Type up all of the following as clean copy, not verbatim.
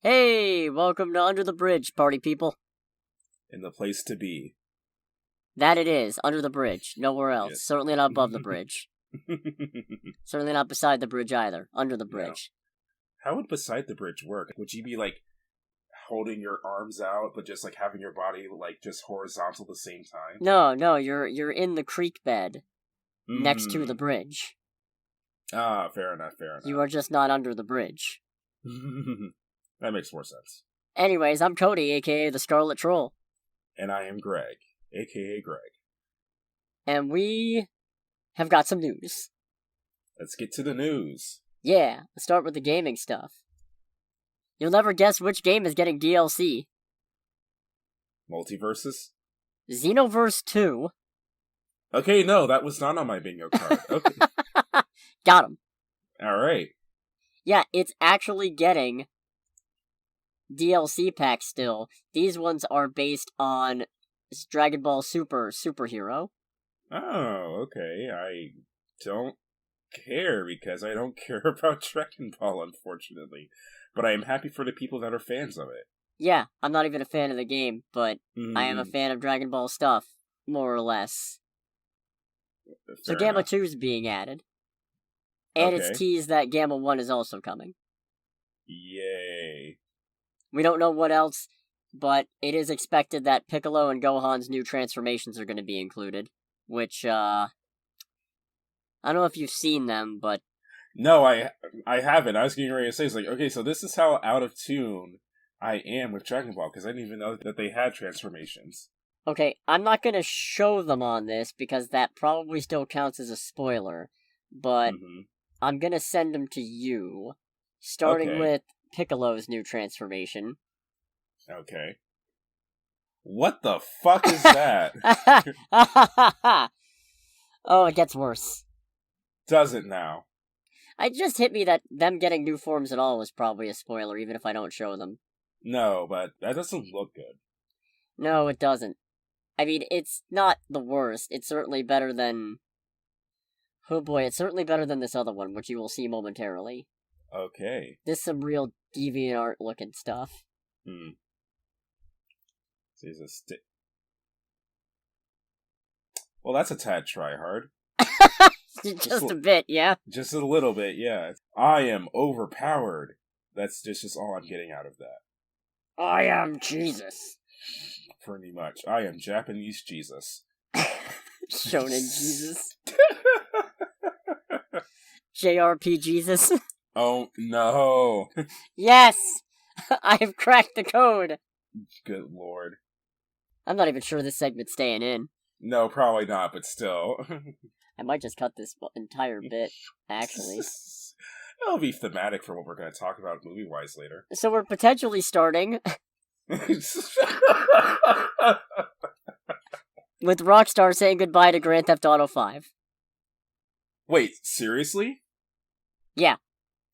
Hey, welcome to Under the Bridge, party people. In the place to be. That it is, under the bridge, nowhere else. Yes. Certainly not above the bridge. Certainly not beside the bridge either, under the bridge. No. How would beside the bridge work? Would you be, holding your arms out, but just, having your body, just horizontal at the same time? No, you're in the creek bed, next to the bridge. Ah, fair enough. You are just not under the bridge. That makes more sense. Anyways, I'm Cody, aka the Scarlet Troll. And I am Greg, aka Greg. And we have got some news. Let's get to the news. Yeah, let's start with the gaming stuff. You'll never guess which game is getting DLC. Multiverses? Xenoverse 2. Okay, no, that was not on my bingo card. Okay. Got him. Alright. Yeah, it's actually getting DLC packs still. These ones are based on Dragon Ball Superhero. Oh, okay. I don't care because I don't care about Dragon Ball, unfortunately. But I am happy for the people that are fans of it. Yeah, I'm not even a fan of the game, but I am a fan of Dragon Ball stuff, more or less. So Gamma 2 is being added. And it's teased that Gamma 1 is also coming. Yay. We don't know what else, but it is expected that Piccolo and Gohan's new transformations are going to be included. Which, I don't know if you've seen them, but... No, I haven't. I was getting ready to say, okay, so this is how out of tune I am with Dragon Ball, because I didn't even know that they had transformations. Okay, I'm not going to show them on this, because that probably still counts as a spoiler, but I'm going to send them to you, starting with Piccolo's new transformation. Okay. What the fuck is that? Oh, it gets worse. Does it now? It just hit me that them getting new forms at all was probably a spoiler, even if I don't show them. No, but that doesn't look good. No, it doesn't. I mean, it's not the worst. It's certainly better than... Oh boy, it's certainly better than this other one, which you will see momentarily. Okay. This is some real DeviantArt-looking stuff. He's a stick. Well, that's a tad try-hard. just a bit, yeah? Just a little bit, yeah. I am overpowered. That's just all I'm getting out of that. I am Jesus. Pretty much. I am Japanese Jesus. Shonen Jesus. JRP Jesus. Oh, no. Yes! I have cracked the code. Good lord. I'm not even sure this segment's staying in. No, probably not, but still. I might just cut this entire bit, actually. It'll be thematic for what we're going to talk about movie-wise later. So we're potentially starting with Rockstar saying goodbye to Grand Theft Auto 5. Wait, seriously? Yeah.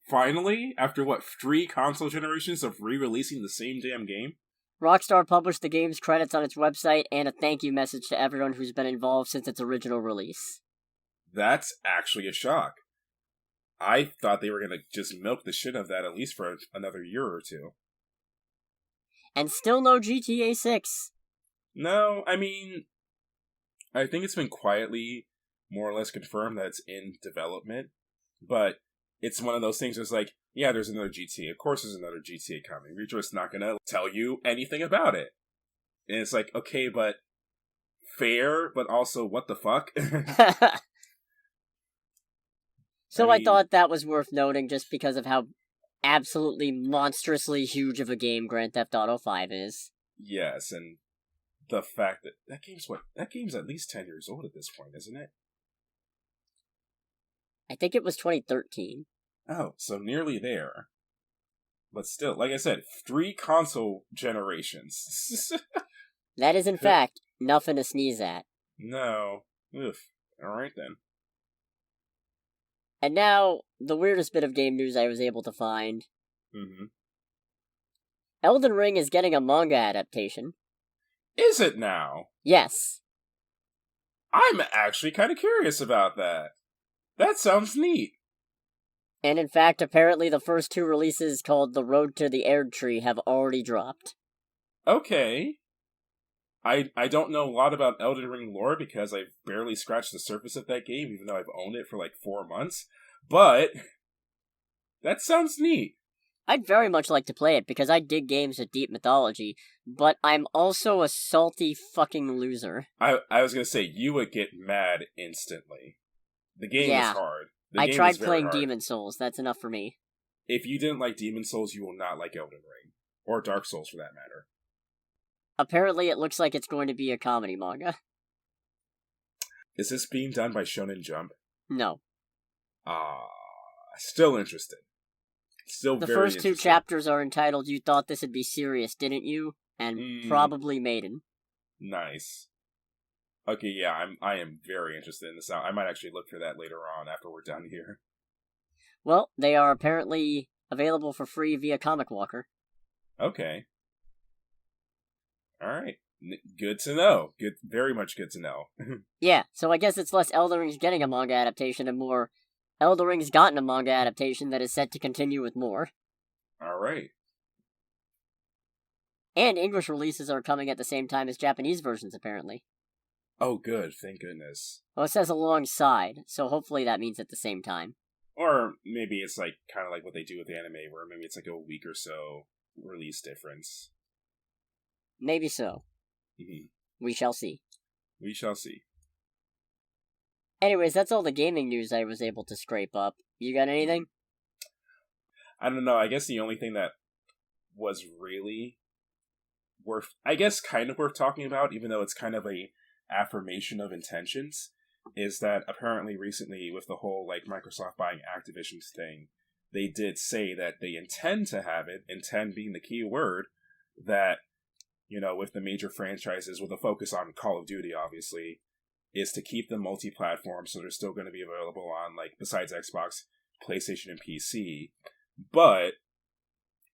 Finally? After, 3 console generations of re-releasing the same damn game? Rockstar published the game's credits on its website and a thank you message to everyone who's been involved since its original release. That's actually a shock. I thought they were going to just milk the shit of that at least for another year or two. And still no GTA 6. No, I mean, I think it's been quietly more or less confirmed that it's in development, but it's one of those things where it's yeah, there's another GTA. Of course there's another GTA coming. We're just not going to tell you anything about it. And it's okay, but fair, but also what the fuck? So I thought that was worth noting just because of how absolutely monstrously huge of a game Grand Theft Auto 5 is. Yes, and the fact that game's at least 10 years old at this point, isn't it? I think it was 2013. Oh, so nearly there. But still, like I said, 3 console generations. That is, in fact, nothing to sneeze at. No. Oof. Alright then. And now, the weirdest bit of game news I was able to find. Elden Ring is getting a manga adaptation. Is it now? Yes. I'm actually kind of curious about that. That sounds neat. And in fact, apparently the first 2 releases called The Road to the Erdtree have already dropped. Okay. I don't know a lot about Elden Ring lore because I've barely scratched the surface of that game, even though I've owned it for like 4 months. But that sounds neat. I'd very much like to play it because I dig games with deep mythology, but I'm also a salty fucking loser. I was gonna say, you would get mad instantly. The game is hard. I tried playing Demon Souls, that's enough for me. If you didn't like Demon Souls, you will not like Elden Ring. Or Dark Souls, for that matter. Apparently it looks like it's going to be a comedy manga. Is this being done by Shonen Jump? No. Still interested. Still the very first 2 chapters are entitled You Thought This Would Be Serious, Didn't You? And Probably Maiden. Nice. Okay, yeah, I am very interested in this. I might actually look for that later on after we're done here. Well, they are apparently available for free via Comic Walker. Okay. Alright. Good to know. Very much good to know. Yeah, so I guess it's less Elden Ring's getting a manga adaptation and more Elden Ring's gotten a manga adaptation that is set to continue with more. Alright. And English releases are coming at the same time as Japanese versions, apparently. Oh, good. Thank goodness. Well, it says alongside, so hopefully that means at the same time. Or maybe it's like kind of like what they do with anime, where maybe it's like a week or so release difference. Maybe so. Mm-hmm. We shall see. We shall see. Anyways, that's all the gaming news I was able to scrape up. You got anything? I don't know. I guess the only thing that was really kind of worth talking about, even though it's kind of a affirmation of intentions, is that apparently recently with the whole like Microsoft buying Activision thing, they did say that they intend to have it, intend being the key word, that, you know, with the major franchises, with a focus on Call of Duty, obviously, is to keep them multi-platform, so they're still going to be available on, like, besides Xbox, PlayStation, and PC. But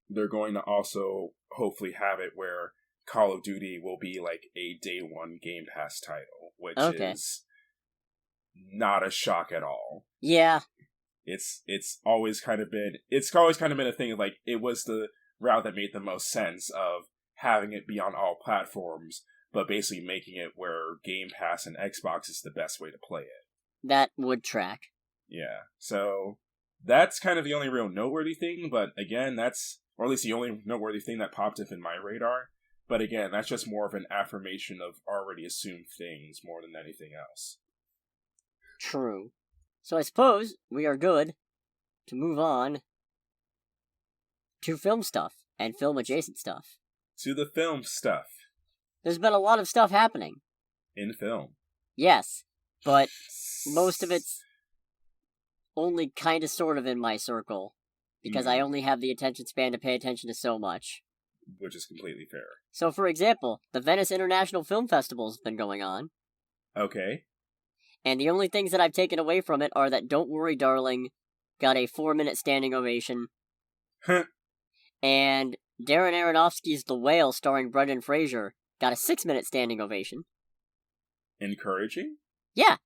they're going to also hopefully have it where Call of Duty will be, like, a day one Game Pass title, which is not a shock at all. Yeah. It's always kind of been a thing of, like, it was the route that made the most sense of having it be on all platforms, but basically making it where Game Pass and Xbox is the best way to play it. That would track. Yeah, so that's kind of the only real noteworthy thing, but again, or at least the only noteworthy thing that popped up in my radar, but again, that's just more of an affirmation of already assumed things more than anything else. True. So I suppose we are good to move on to film stuff and film-adjacent stuff. To the film stuff. There's been a lot of stuff happening. In film. Yes, but most of it's only kind of sort of in my circle, because I only have the attention span to pay attention to so much. Which is completely fair. So, for example, the Venice International Film Festival has been going on. Okay. And the only things that I've taken away from it are that Don't Worry Darling got a 4-minute standing ovation. And Darren Aronofsky's The Whale starring Brendan Fraser got a 6-minute standing ovation. Encouraging? Yeah.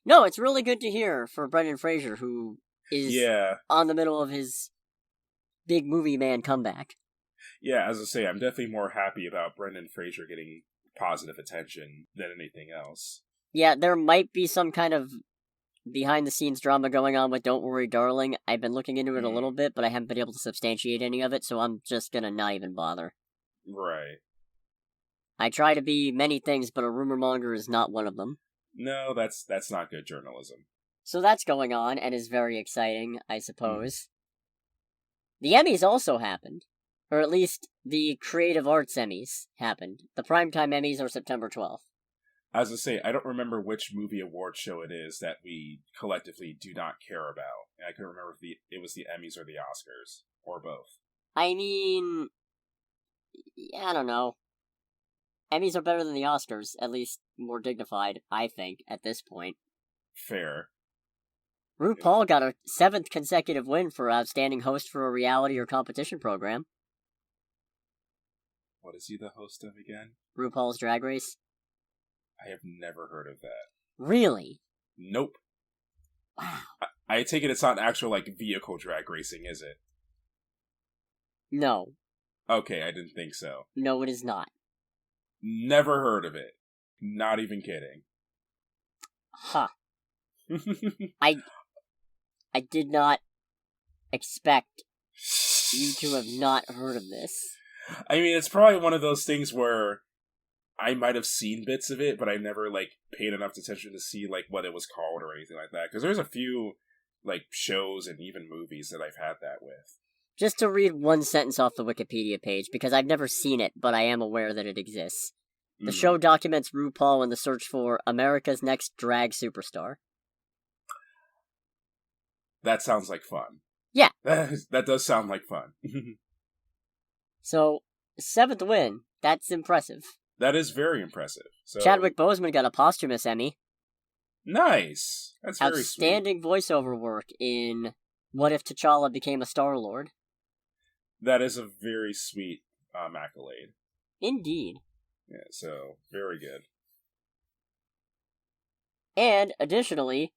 No, it's really good to hear for Brendan Fraser, who is on the middle of his big movie man comeback. Yeah, as I say, I'm definitely more happy about Brendan Fraser getting positive attention than anything else. Yeah, there might be some kind of behind-the-scenes drama going on with Don't Worry Darling. I've been looking into it a little bit, but I haven't been able to substantiate any of it, so I'm just gonna not even bother. Right. I try to be many things, but a rumor monger is not one of them. No, that's not good journalism. So that's going on, and is very exciting, I suppose. The Emmys also happened. Or at least, the Creative Arts Emmys happened. The Primetime Emmys are September 12th. As I say, I don't remember which movie award show it is that we collectively do not care about. I couldn't remember if it was the Emmys or the Oscars, or both. I mean, I don't know. Emmys are better than the Oscars, at least more dignified, I think, at this point. Fair. RuPaul got a 7th consecutive win for Outstanding Host for a Reality or Competition Program. What is he the host of again? RuPaul's Drag Race. I have never heard of that. Really? Nope. Wow. I take it it's not actual, like, vehicle drag racing, is it? No. Okay, I didn't think so. No, it is not. Never heard of it. Not even kidding. Huh. I did not expect you to have not heard of this. I mean, it's probably one of those things where I might have seen bits of it, but I never, like, paid enough attention to see, like, what it was called or anything like that. Because there's a few, like, shows and even movies that I've had that with. Just to read one sentence off the Wikipedia page, because I've never seen it, but I am aware that it exists. The show documents RuPaul in the search for America's next drag superstar. That sounds like fun. Yeah. That does sound like fun. So, 7th win. That's impressive. That is very impressive. So... Chadwick Boseman got a posthumous Emmy. Nice. That's very Outstanding voiceover work in What If T'Challa Became a Star-Lord. That is a very sweet accolade. Indeed. Yeah, so, very good. And, additionally,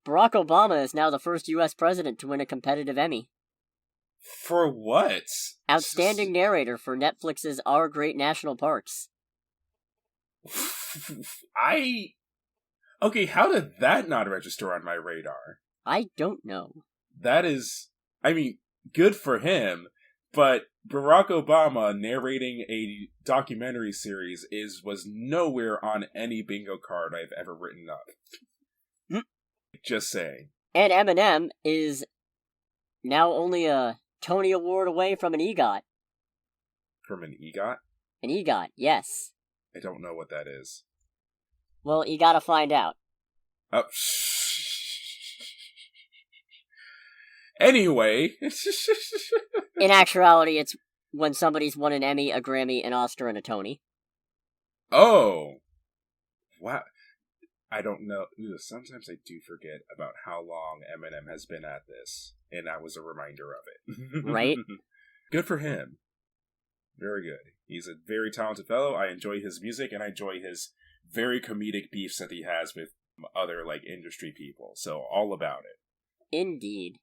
Barack Obama is now the first U.S. president to win a competitive Emmy. For what? Outstanding narrator for Netflix's Our Great National Parks. Okay, how did that not register on my radar? I don't know. That is... I mean, good for him, but Barack Obama narrating a documentary series was nowhere on any bingo card I've ever written up. Just saying. And Eminem is now only a Tony Award away from an EGOT. From an EGOT? An EGOT, yes. I don't know what that is. Well, you gotta find out. Oh. Anyway. In actuality, it's when somebody's won an Emmy, a Grammy, an Oscar, and a Tony. Oh. Wow. I don't know. Sometimes I do forget about how long Eminem has been at this, and that was a reminder of it. Right? Good for him. Very good. He's a very talented fellow. I enjoy his music, and I enjoy his very comedic beefs that he has with other, like, industry people. So, all about it. Indeed.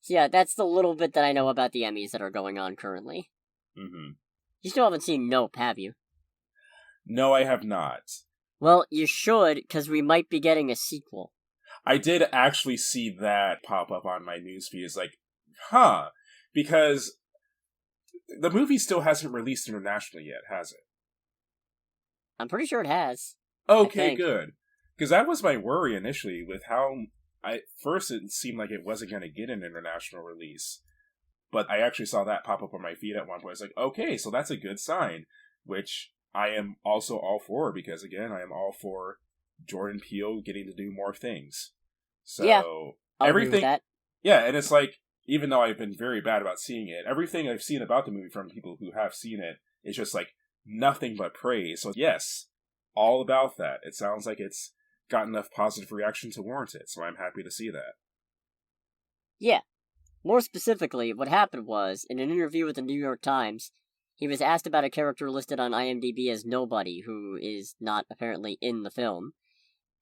So yeah, that's the little bit that I know about the Emmys that are going on currently. Mm-hmm. You still haven't seen Nope, have you? No, I have not. Well, you should, because we might be getting a sequel. I did actually see that pop up on my newsfeed. It's like, huh, because the movie still hasn't released internationally yet, has it? I'm pretty sure it has. Okay, good. Because that was my worry initially with how... First, it seemed like it wasn't going to get an international release. But I actually saw that pop up on my feed at one point. It's like, okay, so that's a good sign. Which I am also all for, because again, I am all for Jordan Peele getting to do more things. So, yeah, I'll everything... agree with that. Yeah, and it's like, even though I've been very bad about seeing it, everything I've seen about the movie from people who have seen it is just like nothing but praise. So yes, all about that. It sounds like it's got enough positive reaction to warrant it, so I'm happy to see that. Yeah. More specifically, what happened was, in an interview with the New York Times, he was asked about a character listed on IMDb as Nobody, who is not apparently in the film,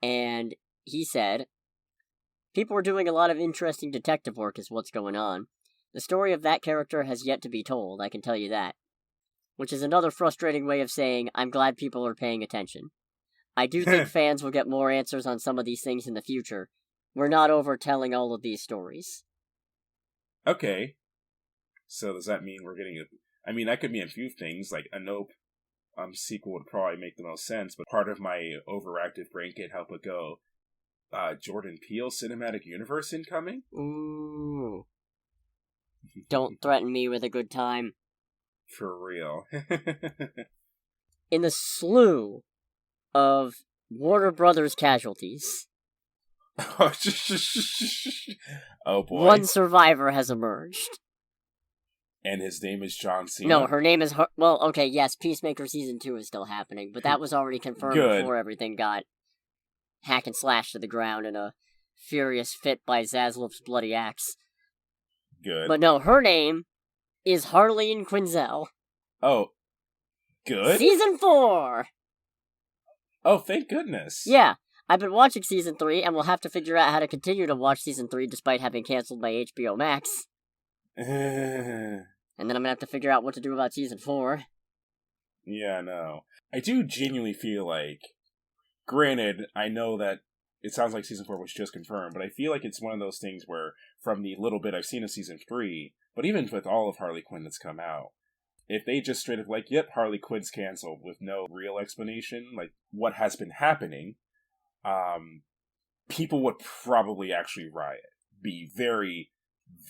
and he said, "People are doing a lot of interesting detective work is what's going on. The story of that character has yet to be told, I can tell you that." Which is another frustrating way of saying, I'm glad people are paying attention. I do think fans will get more answers on some of these things in the future. We're not over telling all of these stories. Okay. So does that mean we're getting a... I mean, that could mean a few things, like a Nope sequel would probably make the most sense, but part of my overactive brain can't help but go, Jordan Peele Cinematic Universe incoming? Ooh. Don't threaten me with a good time. For real. In the slew of Warner Brothers casualties, oh boy. one survivor has emerged. And his name is John Cena? No, her name is... Well, okay, yes, Peacemaker Season 2 is still happening, but that was already confirmed before everything got hack and slashed to the ground in a furious fit by Zaslav's bloody axe. Good. But no, her name is Harley and Quinzel. Oh, good? Season 4! Oh, thank goodness. Yeah, I've been watching Season 3, and we'll have to figure out how to continue to watch Season 3 despite having canceled my HBO Max. And then I'm gonna have to figure out what to do about Season 4. Yeah, no. I do genuinely feel like, granted, I know that it sounds like Season 4 was just confirmed, but I feel like it's one of those things where, from the little bit I've seen of Season 3, but even with all of Harley Quinn that's come out, if they just straight up like, yep, Harley Quinn's canceled with no real explanation, like what has been happening, people would probably actually riot. Be very,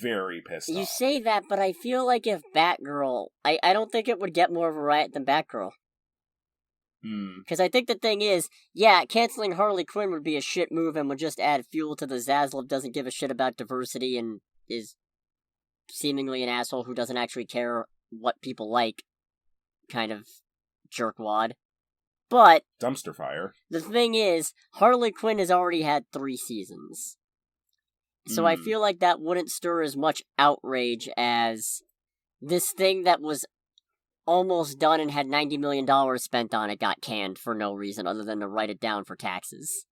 very pissed off. You say that, but I feel like if Batgirl... I don't think it would get more of a riot than Batgirl. Because I think the thing is, yeah, canceling Harley Quinn would be a shit move and would just add fuel to the Zaslav doesn't give a shit about diversity and is seemingly an asshole who doesn't actually care what people like kind of jerkwad. But dumpster fire. The thing is, Harley Quinn has already had 3 seasons. So I feel like that wouldn't stir as much outrage as this thing that was almost done and had $90 million spent on it got canned for no reason other than to write it down for taxes.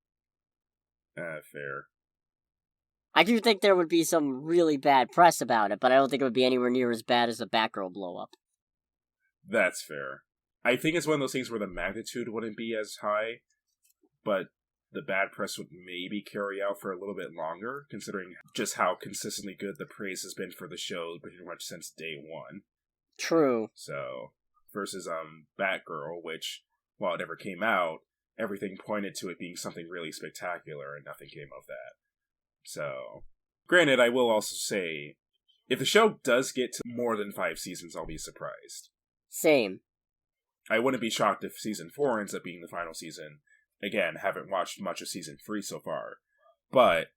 Fair. I do think there would be some really bad press about it, but I don't think it would be anywhere near as bad as the Batgirl blow-up. That's fair. I think it's one of those things where the magnitude wouldn't be as high, but the bad press would maybe carry out for a little bit longer, considering just how consistently good the praise has been for the show pretty much since day one. True. So, versus Batgirl, which, while it never came out, everything pointed to it being something really spectacular, and nothing came of that. So, granted, I will also say, if the show does get to more than 5 seasons, I'll be surprised. Same. I wouldn't be shocked if Season 4 ends up being the final season. Again, haven't watched much of Season 3 so far. But,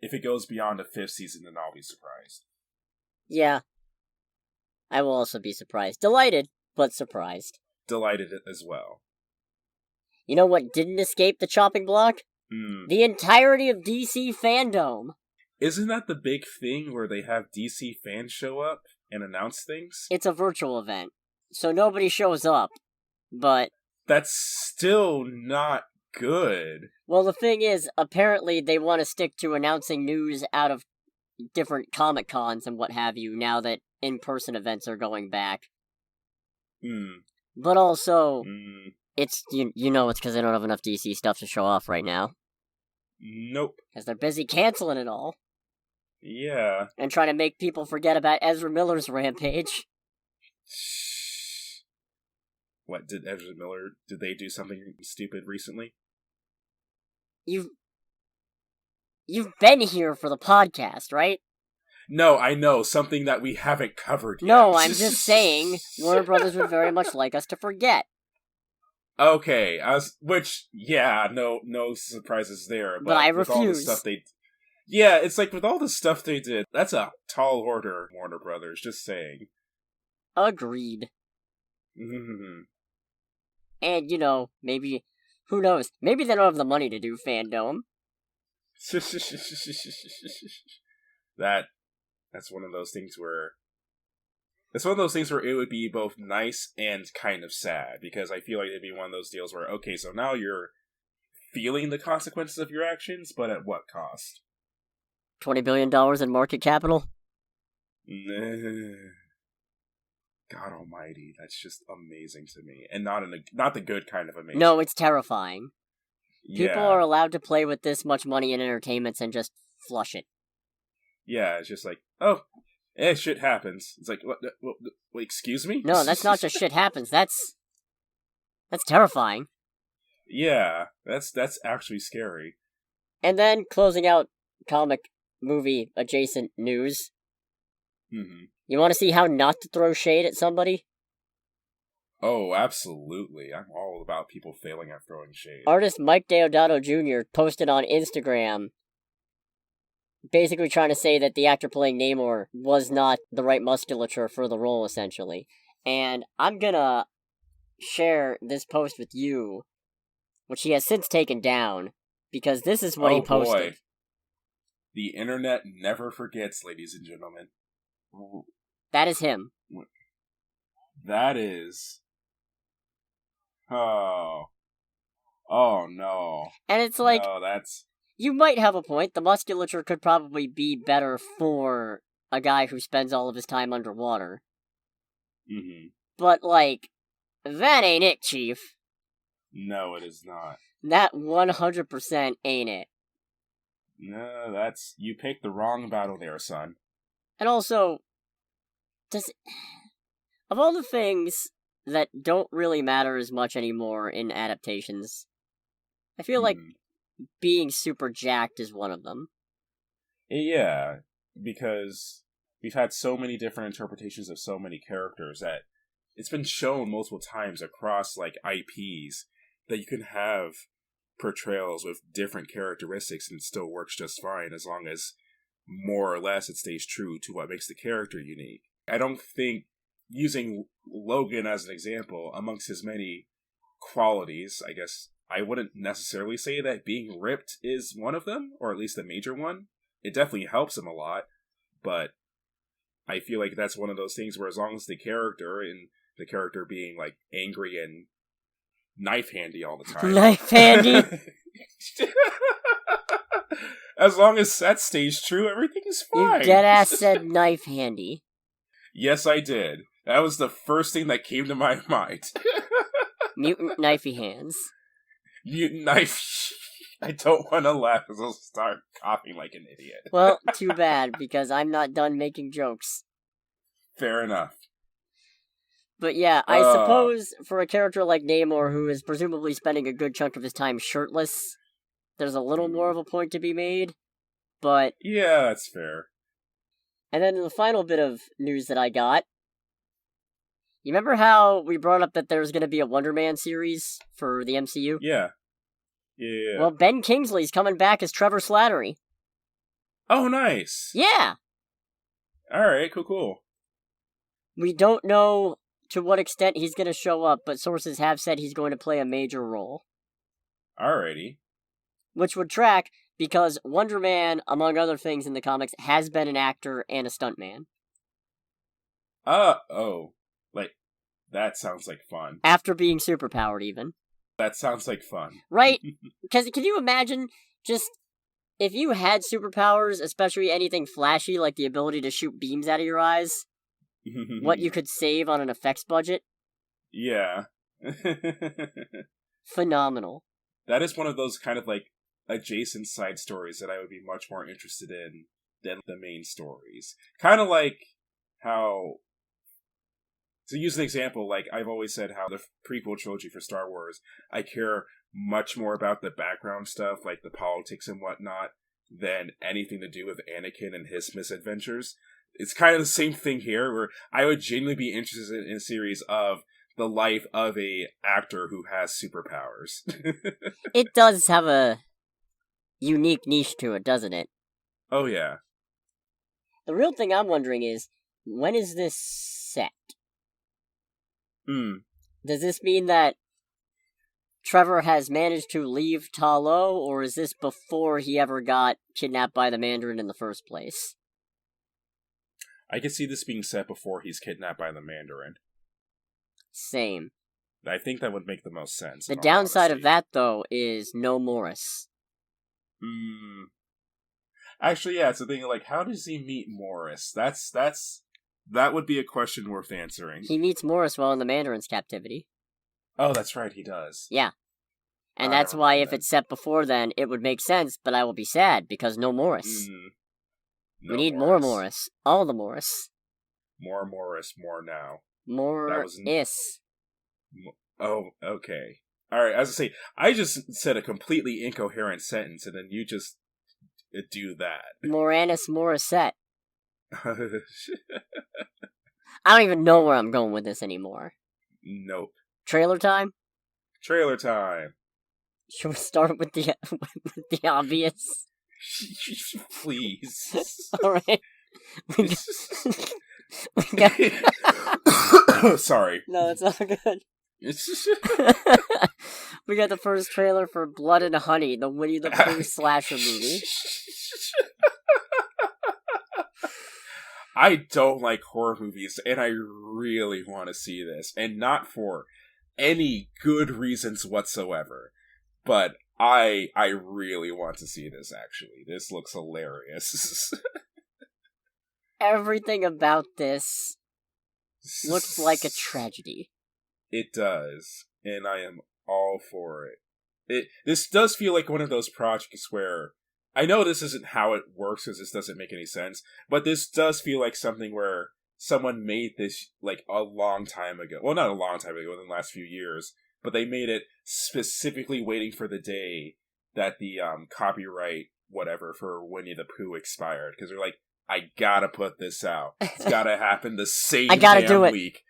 if it goes beyond a 5th season, then I'll be surprised. Yeah. I will also be surprised. Delighted, but surprised. Delighted as well. You know what didn't escape the chopping block? The entirety of DC Fandome. Isn't that the big thing where they have DC fans show up and announce things? It's a virtual event, so nobody shows up, but... That's still not good. Well, the thing is, apparently they want to stick to announcing news out of different Comic-Cons and what have you, now that in-person events are going back. But also, it's, you know it's because they don't have enough DC stuff to show off right now. Nope. Because they're busy canceling it all. Yeah. And trying to make people forget about Ezra Miller's rampage. What, did they do something stupid recently? You've been here for the podcast, right? No, I know, something that we haven't covered yet. No, I'm just saying, Warner Brothers would very much like us to forget. Okay, no surprises there. But I refuse. All the stuff yeah, it's like with all the stuff they did, that's a tall order, Warner Brothers, just saying. Agreed. And, maybe, who knows, maybe they don't have the money to do Fandome. That's one of those things where... It's one of those things where it would be both nice and kind of sad, because I feel like it'd be one of those deals where, okay, so now you're feeling the consequences of your actions, but at what cost? $20 billion in market capital? God almighty, that's just amazing to me. And not the good kind of amazing. No, it's terrifying. Yeah. People are allowed to play with this much money in entertainments and just flush it. Yeah, it's just like, oh... shit happens. It's like, what, excuse me? No, that's not just shit happens. That's terrifying. Yeah, that's actually scary. And then, closing out comic movie adjacent news. You want to see how not to throw shade at somebody? Oh, absolutely. I'm all about people failing at throwing shade. Artist Mike Deodato Jr. posted on Instagram basically trying to say that the actor playing Namor was not the right musculature for the role, essentially. And I'm gonna share this post with you, which he has since taken down, because this is what he posted. Boy. The internet never forgets, ladies and gentlemen. That is him. That is... Oh. Oh, no. And it's like, no, that's... you might have a point. The musculature could probably be better for a guy who spends all of his time underwater. Mm-hmm. But, like, that ain't it, Chief. No, it is not. That 100% ain't it. No, that's... You picked the wrong battle there, son. And also, of all the things that don't really matter as much anymore in adaptations, I feel like being super jacked is one of them. Yeah, because we've had so many different interpretations of so many characters that it's been shown multiple times across, like, IPs that you can have portrayals with different characteristics and it still works just fine as long as more or less it stays true to what makes the character unique. I don't think using Logan as an example, amongst his many qualities, I guess I wouldn't necessarily say that being ripped is one of them, or at least a major one. It definitely helps him a lot, but I feel like that's one of those things where as long as the character, and the character being, like, angry and knife handy all the time. Knife handy? As long as that stays true, everything is fine. You deadass said knife handy. Yes, I did. That was the first thing that came to my mind. Mutant knifey hands. Mutant knife. I don't want to laugh because I'll start coughing like an idiot. Well, too bad, because I'm not done making jokes. Fair enough. But yeah, I suppose for a character like Namor, who is presumably spending a good chunk of his time shirtless, there's a little more of a point to be made, but... Yeah, that's fair. And then the final bit of news that I got, you remember how we brought up that there's going to be a Wonder Man series for the MCU? Yeah. Yeah. Well, Ben Kingsley's coming back as Trevor Slattery. Oh, nice. Yeah! Alright, cool. We don't know to what extent he's going to show up, but sources have said he's going to play a major role. Alrighty. Which would track, because Wonder Man, among other things in the comics, has been an actor and a stuntman. Oh. Like, that sounds like fun. After being superpowered, even. That sounds like fun. Right? Because can you imagine just, if you had superpowers, especially anything flashy, like the ability to shoot beams out of your eyes, what you could save on an effects budget? Yeah. Phenomenal. That is one of those kind of, like, adjacent side stories that I would be much more interested in than the main stories. Kind of like how... To use an example, like, I've always said how the prequel trilogy for Star Wars, I care much more about the background stuff, like the politics and whatnot, than anything to do with Anakin and his misadventures. It's kind of the same thing here, where I would genuinely be interested in a series of the life of a actor who has superpowers. It does have a unique niche to it, doesn't it? Oh, yeah. The real thing I'm wondering is, when is this set? Does this mean that Trevor has managed to leave Ta Lo, or is this before he ever got kidnapped by the Mandarin in the first place? I could see this being set before he's kidnapped by the Mandarin. Same. I think that would make the most sense. The downside of that, though, is no Morris. Actually, yeah, it's the thing, like, how does he meet Morris? That would be a question worth answering. He meets Morris while in the Mandarin's captivity. Oh, that's right, he does. Yeah. And that's why if it's set before then, it would make sense, but I will be sad, because no Morris. No we need Morris. more Morris. All the Morris. More Morris, more now. Morris. Oh, okay. Alright, as I say, I just said a completely incoherent sentence, and then you just do that. Moranis Morissette. I don't even know where I'm going with this anymore. Nope. Trailer time? Trailer time. Should we start with the with the obvious? Please. Alright. We got... Sorry. No, it's all good. We got the first trailer for Blood and Honey, the Winnie the Pooh slasher movie. I don't like horror movies, and I really want to see this, and not for any good reasons whatsoever. But I really want to see this, actually. This looks hilarious. Everything about this looks like a tragedy. It does, and I am all for it. This does feel like one of those projects where, I know this isn't how it works because this doesn't make any sense, but this does feel like something where someone made this like a long time ago. Well, not a long time ago, in the last few years, but they made it specifically waiting for the day that the copyright whatever for Winnie the Pooh expired, because they're like, I gotta put this out. It's gotta happen the same damn week.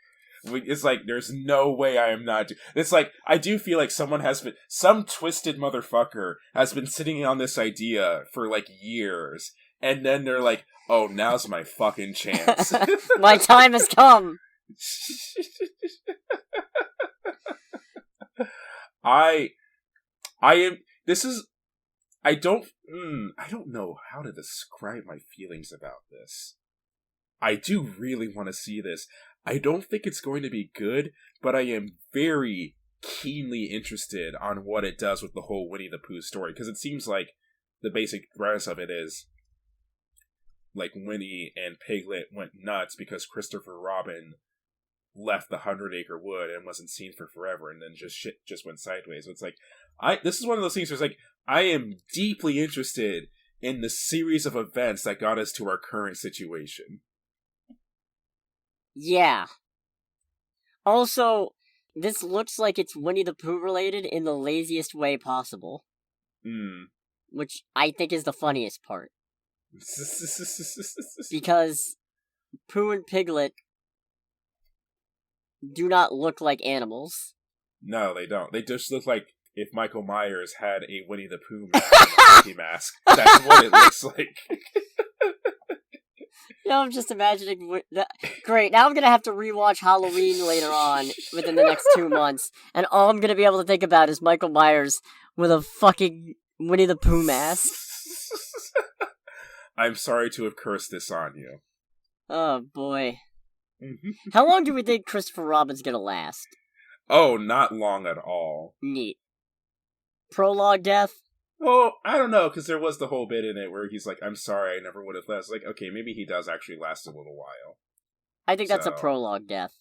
It's like, there's no way I am not. It's like, I do feel like some twisted motherfucker has been sitting on this idea for like years, and then they're like, oh, now's my fucking chance. My time has come. I don't know how to describe my feelings about this. I do really want to see this. I don't think it's going to be good, but I am very keenly interested on what it does with the whole Winnie the Pooh story, because it seems like the basic premise of it is like Winnie and Piglet went nuts because Christopher Robin left the 100-Acre Wood and wasn't seen for forever, and then shit just went sideways. So it's like, this is one of those things where it's like, I am deeply interested in the series of events that got us to our current situation. Yeah. Also, this looks like it's Winnie the Pooh related in the laziest way possible. Which I think is the funniest part. Because Pooh and Piglet do not look like animals. No, they don't. They just look like if Michael Myers had a Winnie the Pooh mask. That's what it looks like. I'm just imagining that. Great, now I'm gonna have to rewatch Halloween later on within the next 2 months, and all I'm gonna be able to think about is Michael Myers with a fucking Winnie the Pooh mask. I'm sorry to have cursed this on you. Oh boy. How long do we think Christopher Robin's gonna last? Oh, not long at all. Neat. Prologue death? Well, I don't know, because there was the whole bit in it where he's like, I'm sorry, I never would have left. Like, okay, maybe he does actually last a little while. I think that's a prologue death.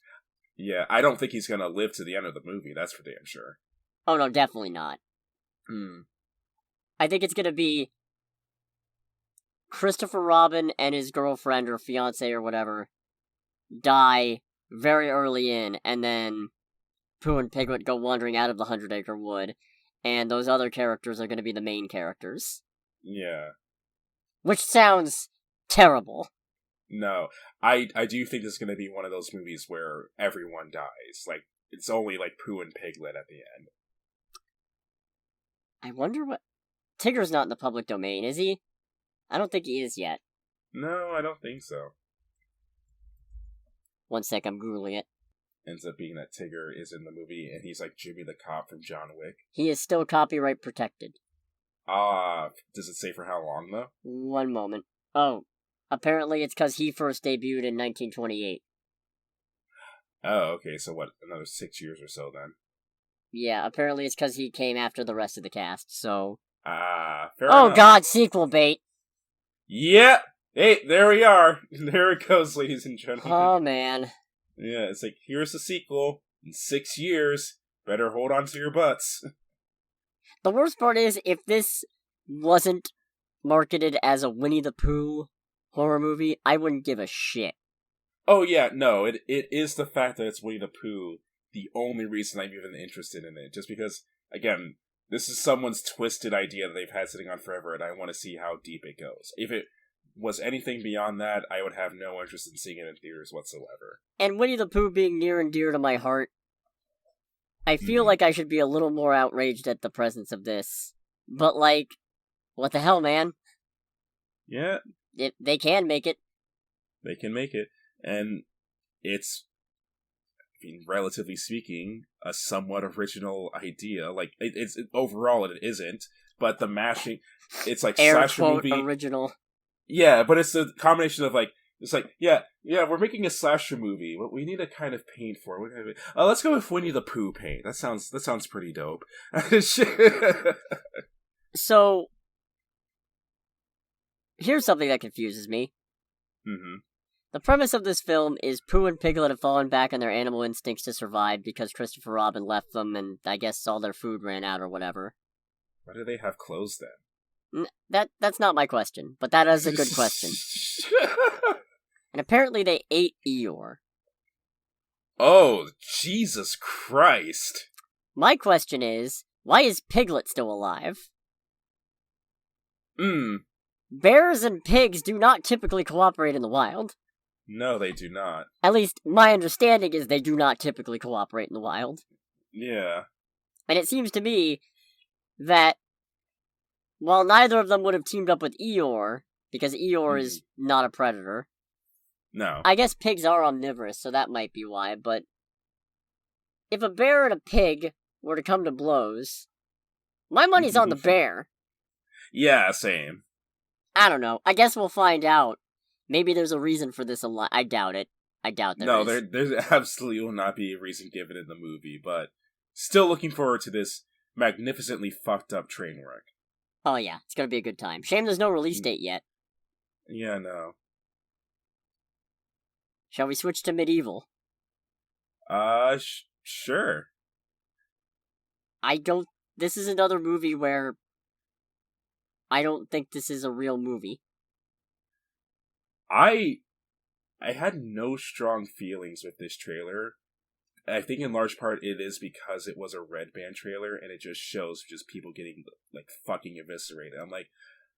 Yeah, I don't think he's going to live to the end of the movie, that's for damn sure. Oh, no, definitely not. I think it's going to be Christopher Robin and his girlfriend or fiancé or whatever die very early in, and then Pooh and Piglet go wandering out of the 100-Acre Wood, and those other characters are going to be the main characters. Yeah. Which sounds terrible. No, I do think this is going to be one of those movies where everyone dies. Like, it's only like Pooh and Piglet at the end. I wonder what... Tigger's not in the public domain, is he? I don't think he is yet. No, I don't think so. One sec, I'm Googling it. Ends up being that Tigger is in the movie, and he's like Jimmy the Cop from John Wick. He is still copyright protected. Does it say for how long, though? One moment. Oh, apparently it's because he first debuted in 1928. Oh, okay, so what, another 6 years or so, then? Yeah, apparently it's because he came after the rest of the cast, so... fair enough. God, sequel bait! Yeah! Hey, there we are! There it goes, ladies and gentlemen. Oh, man. Yeah, it's like, here's the sequel. In 6 years, better hold on to your butts. The worst part is, if this wasn't marketed as a Winnie the Pooh horror movie, I wouldn't give a shit. Oh yeah, no, it is the fact that it's Winnie the Pooh the only reason I'm even interested in it. Just because, again, this is someone's twisted idea that they've had sitting on forever, and I want to see how deep it goes. If it was anything beyond that, I would have no interest in seeing it in theaters whatsoever. And Winnie the Pooh being near and dear to my heart, I feel like I should be a little more outraged at the presence of this. But, like, what the hell, man? Yeah. They can make it. They can make it. And it's, I mean, relatively speaking, a somewhat original idea. Like, it's overall it isn't, but the mashing, it's like air slasher quote movie. Original. Yeah, but it's a combination of, like, It's like, yeah, we're making a slasher movie. What we need a kind of paint for? Let's go with Winnie the Pooh paint. That sounds pretty dope. So, here's something that confuses me. Mm-hmm. The premise of this film is Pooh and Piglet have fallen back on their animal instincts to survive because Christopher Robin left them and I guess all their food ran out or whatever. Why do they have clothes then? That's not my question, but that is a good question. And apparently they ate Eeyore. Oh, Jesus Christ. My question is, why is Piglet still alive? Bears and pigs do not typically cooperate in the wild. No, they do not. At least, my understanding is they do not typically cooperate in the wild. Yeah. And it seems to me that while neither of them would have teamed up with Eeyore, because Eeyore is not a predator. No. I guess pigs are omnivorous, so that might be why, but if a bear and a pig were to come to blows, my money's on the bear. Yeah, same. I don't know. I guess we'll find out. Maybe there's a reason for this I doubt it. I doubt there is. There's absolutely will not be a reason given in the movie, but still looking forward to this magnificently fucked up train wreck. Oh yeah, it's gonna be a good time. Shame there's no release date yet. Yeah, no. Shall we switch to medieval? Sure. This is another movie where I don't think this is a real movie. I had no strong feelings with this trailer. I think in large part it is because it was a Red Band trailer and it just shows just people getting like fucking eviscerated. I'm like,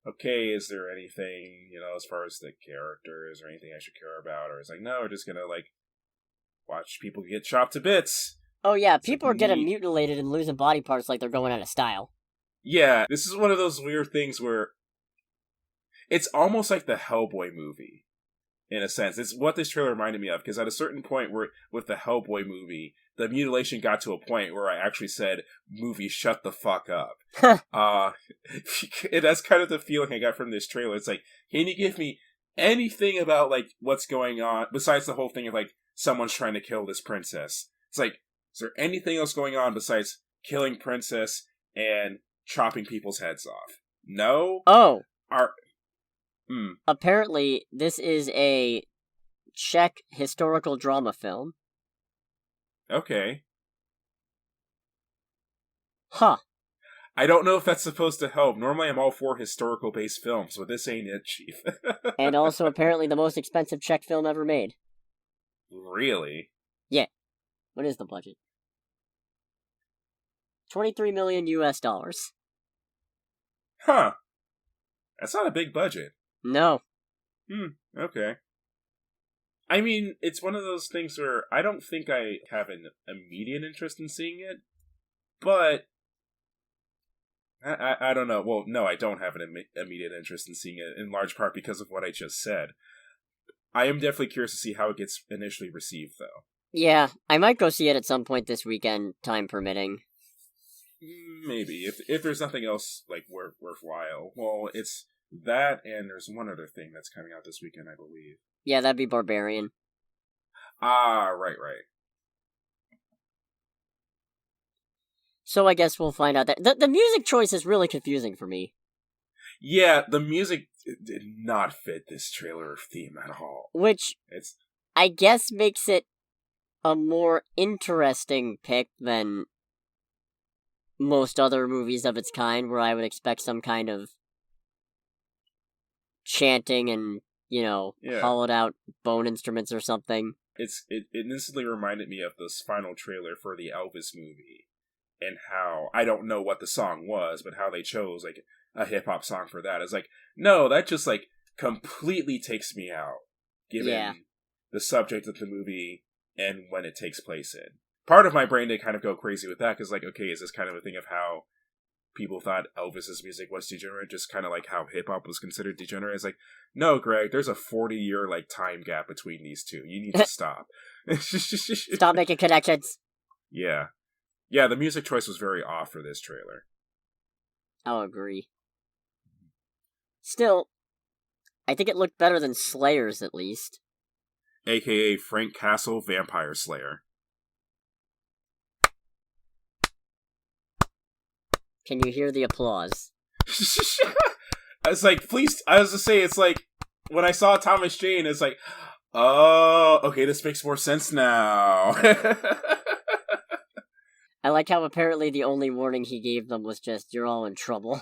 okay, is there anything, as far as the characters or anything I should care about? Or it's like, no, we're just gonna like watch people get chopped to bits. Oh yeah, people are getting mutilated and losing body parts like they're going out of style. Yeah, this is one of those weird things where it's almost like the Hellboy movie. In a sense, it's what this trailer reminded me of, because at a certain point where with the Hellboy movie, the mutilation got to a point where I actually said, movie, shut the fuck up. That's kind of the feeling I got from this trailer. It's like, can you give me anything about, like, what's going on, besides the whole thing of, like, someone's trying to kill this princess? It's like, is there anything else going on besides killing princess and chopping people's heads off? No? Oh. Apparently, this is a Czech historical drama film. Okay. Huh. I don't know if that's supposed to help. Normally I'm all for historical-based films, but this ain't it, Chief. And also apparently the most expensive Czech film ever made. Really? Yeah. What is the budget? $23 million US. Huh. That's not a big budget. No. Okay. I mean, it's one of those things where I don't think I have an immediate interest in seeing it, but I don't know. Well, no, I don't have an immediate interest in seeing it, in large part because of what I just said. I am definitely curious to see how it gets initially received, though. Yeah, I might go see it at some point this weekend, time permitting. Maybe. If there's nothing else, like, worthwhile. Well, it's that, and there's one other thing that's coming out this weekend, I believe. Yeah, that'd be Barbarian. Ah, right. So I guess we'll find out that the music choice is really confusing for me. Yeah, the music did not fit this trailer theme at all. Which, I guess makes it a more interesting pick than most other movies of its kind, where I would expect some kind of chanting and, hollowed out bone instruments or something. It instantly reminded me of this final trailer for the Elvis movie, and how, I don't know what the song was, but how they chose, like, a hip-hop song for that. It's like, no, that just, like, completely takes me out, given the subject of the movie and when it takes place in. Part of my brain did kind of go crazy with that, because, like, okay, is this kind of a thing of how people thought Elvis's music was degenerate, just kind of like how hip-hop was considered degenerate? It's like, no, Greg, there's a 40-year, like, time gap between these two. You need to stop. Stop making connections. Yeah. Yeah, the music choice was very off for this trailer. I'll agree. Still, I think it looked better than Slayer's, at least. AKA Frank Castle Vampire Slayer. Can you hear the applause? I was like, please, I was to say, it's like, when I saw Thomas Jane, it's like, oh, okay, this makes more sense now. I like how apparently the only warning he gave them was just, you're all in trouble.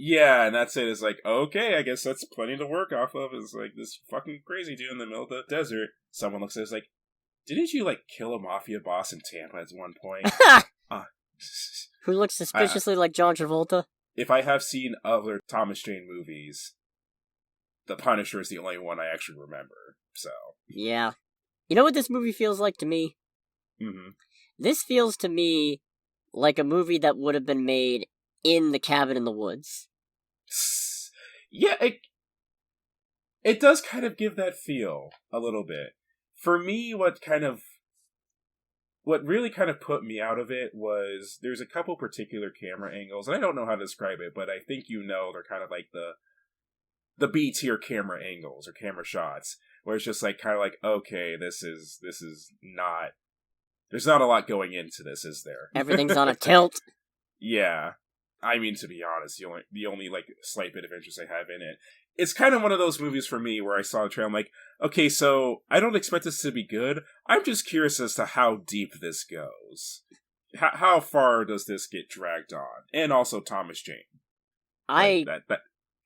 Yeah, and that's it. It's like, okay, I guess that's plenty to work off of. It's like this fucking crazy dude in the middle of the desert. Someone looks at us like, didn't you, like, kill a mafia boss in Tampa at one point? Who looks suspiciously like John Travolta? If I have seen other Thomas Jane movies, The Punisher is the only one I actually remember, so. Yeah. You know what this movie feels like to me? Mm-hmm. This feels to me like a movie that would have been made in the cabin in the woods. Yeah, it does kind of give that feel a little bit. For me, what really kind of put me out of it was there's a couple particular camera angles, and I don't know how to describe it, but I think they're kind of like the B tier camera angles or camera shots, where it's just like kind of like, okay, this is not. There's not a lot going into this, is there? Everything's on a tilt. Yeah. I mean, to be honest, the only like slight bit of interest I have in it. It's kind of one of those movies for me where I saw the trailer, I'm like, okay, so I don't expect this to be good. I'm just curious as to how deep this goes. How far does this get dragged on? And also Thomas Jane. I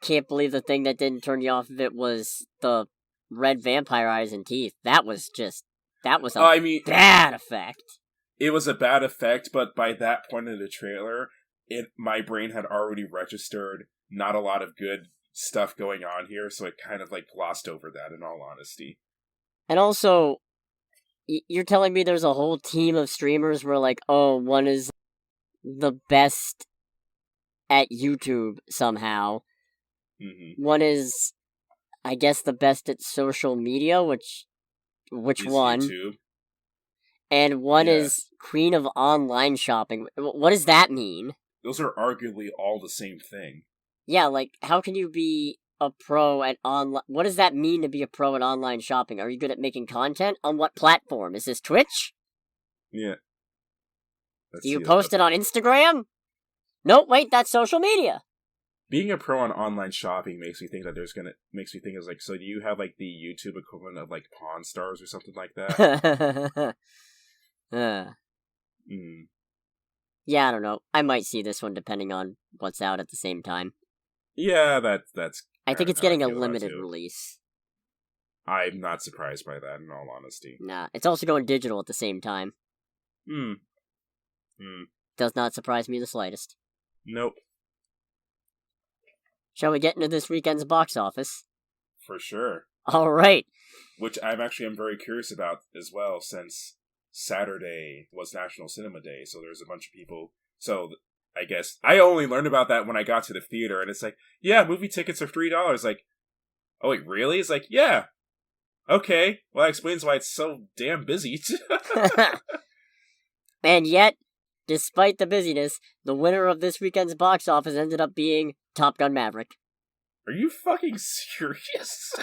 can't believe the thing that didn't turn you off of it was the red vampire eyes and teeth. That was a bad effect. It was a bad effect, but by that point in the trailer, my brain had already registered not a lot of good stuff going on here, so it kind of like glossed over that, in all honesty. And also, you're telling me there's a whole team of streamers where like, oh, one is the best at YouTube somehow. Mm-hmm. One is, I guess, the best at social media, which one? YouTube. And one is queen of online shopping. What does that mean? Those are arguably all the same thing. Yeah, like, how can you be a pro at online... What does that mean to be a pro at online shopping? Are you good at making content? On what platform? Is this Twitch? Yeah. Do you post it on Instagram? Nope, wait, that's social media. Being a pro on online shopping makes me think it's like, so do you have like the YouTube equivalent of like Pawn Stars or something like that? Yeah, I don't know. I might see this one depending on what's out at the same time. Yeah, that's. I think it's getting a limited release. I'm not surprised by that, in all honesty. Nah, it's also going digital at the same time. Does not surprise me the slightest. Nope. Shall we get into this weekend's box office? For sure. All right. Which I'm very curious about as well, since Saturday was National Cinema Day, so there's a bunch of people. So I guess I only learned about that when I got to the theater, and it's like, yeah, movie tickets are $3. Like, oh wait, really? It's like, yeah. Okay, well that explains why it's so damn busy. And yet, despite the busyness, the winner of this weekend's box office ended up being Top Gun Maverick. Are you fucking serious?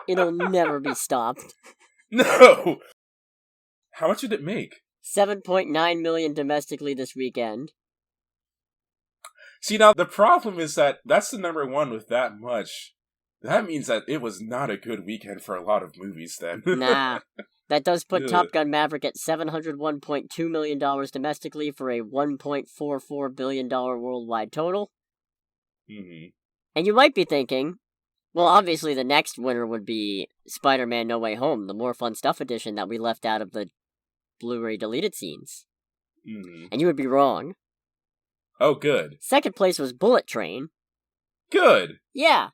It'll never be stopped. No! How much did it make? $7.9 million domestically this weekend. See, now, the problem is that that's the number one with that much. That means that it was not a good weekend for a lot of movies, then. Nah. That does put Top Gun Maverick at $701.2 million domestically for a $1.44 billion worldwide total. Mm-hmm. And you might be thinking, well, obviously the next winner would be Spider-Man No Way Home, the More Fun Stuff edition that we left out of the Blu-ray deleted scenes. Mm-hmm. And you would be wrong. Oh, good. Second place was Bullet Train. Good! Yeah.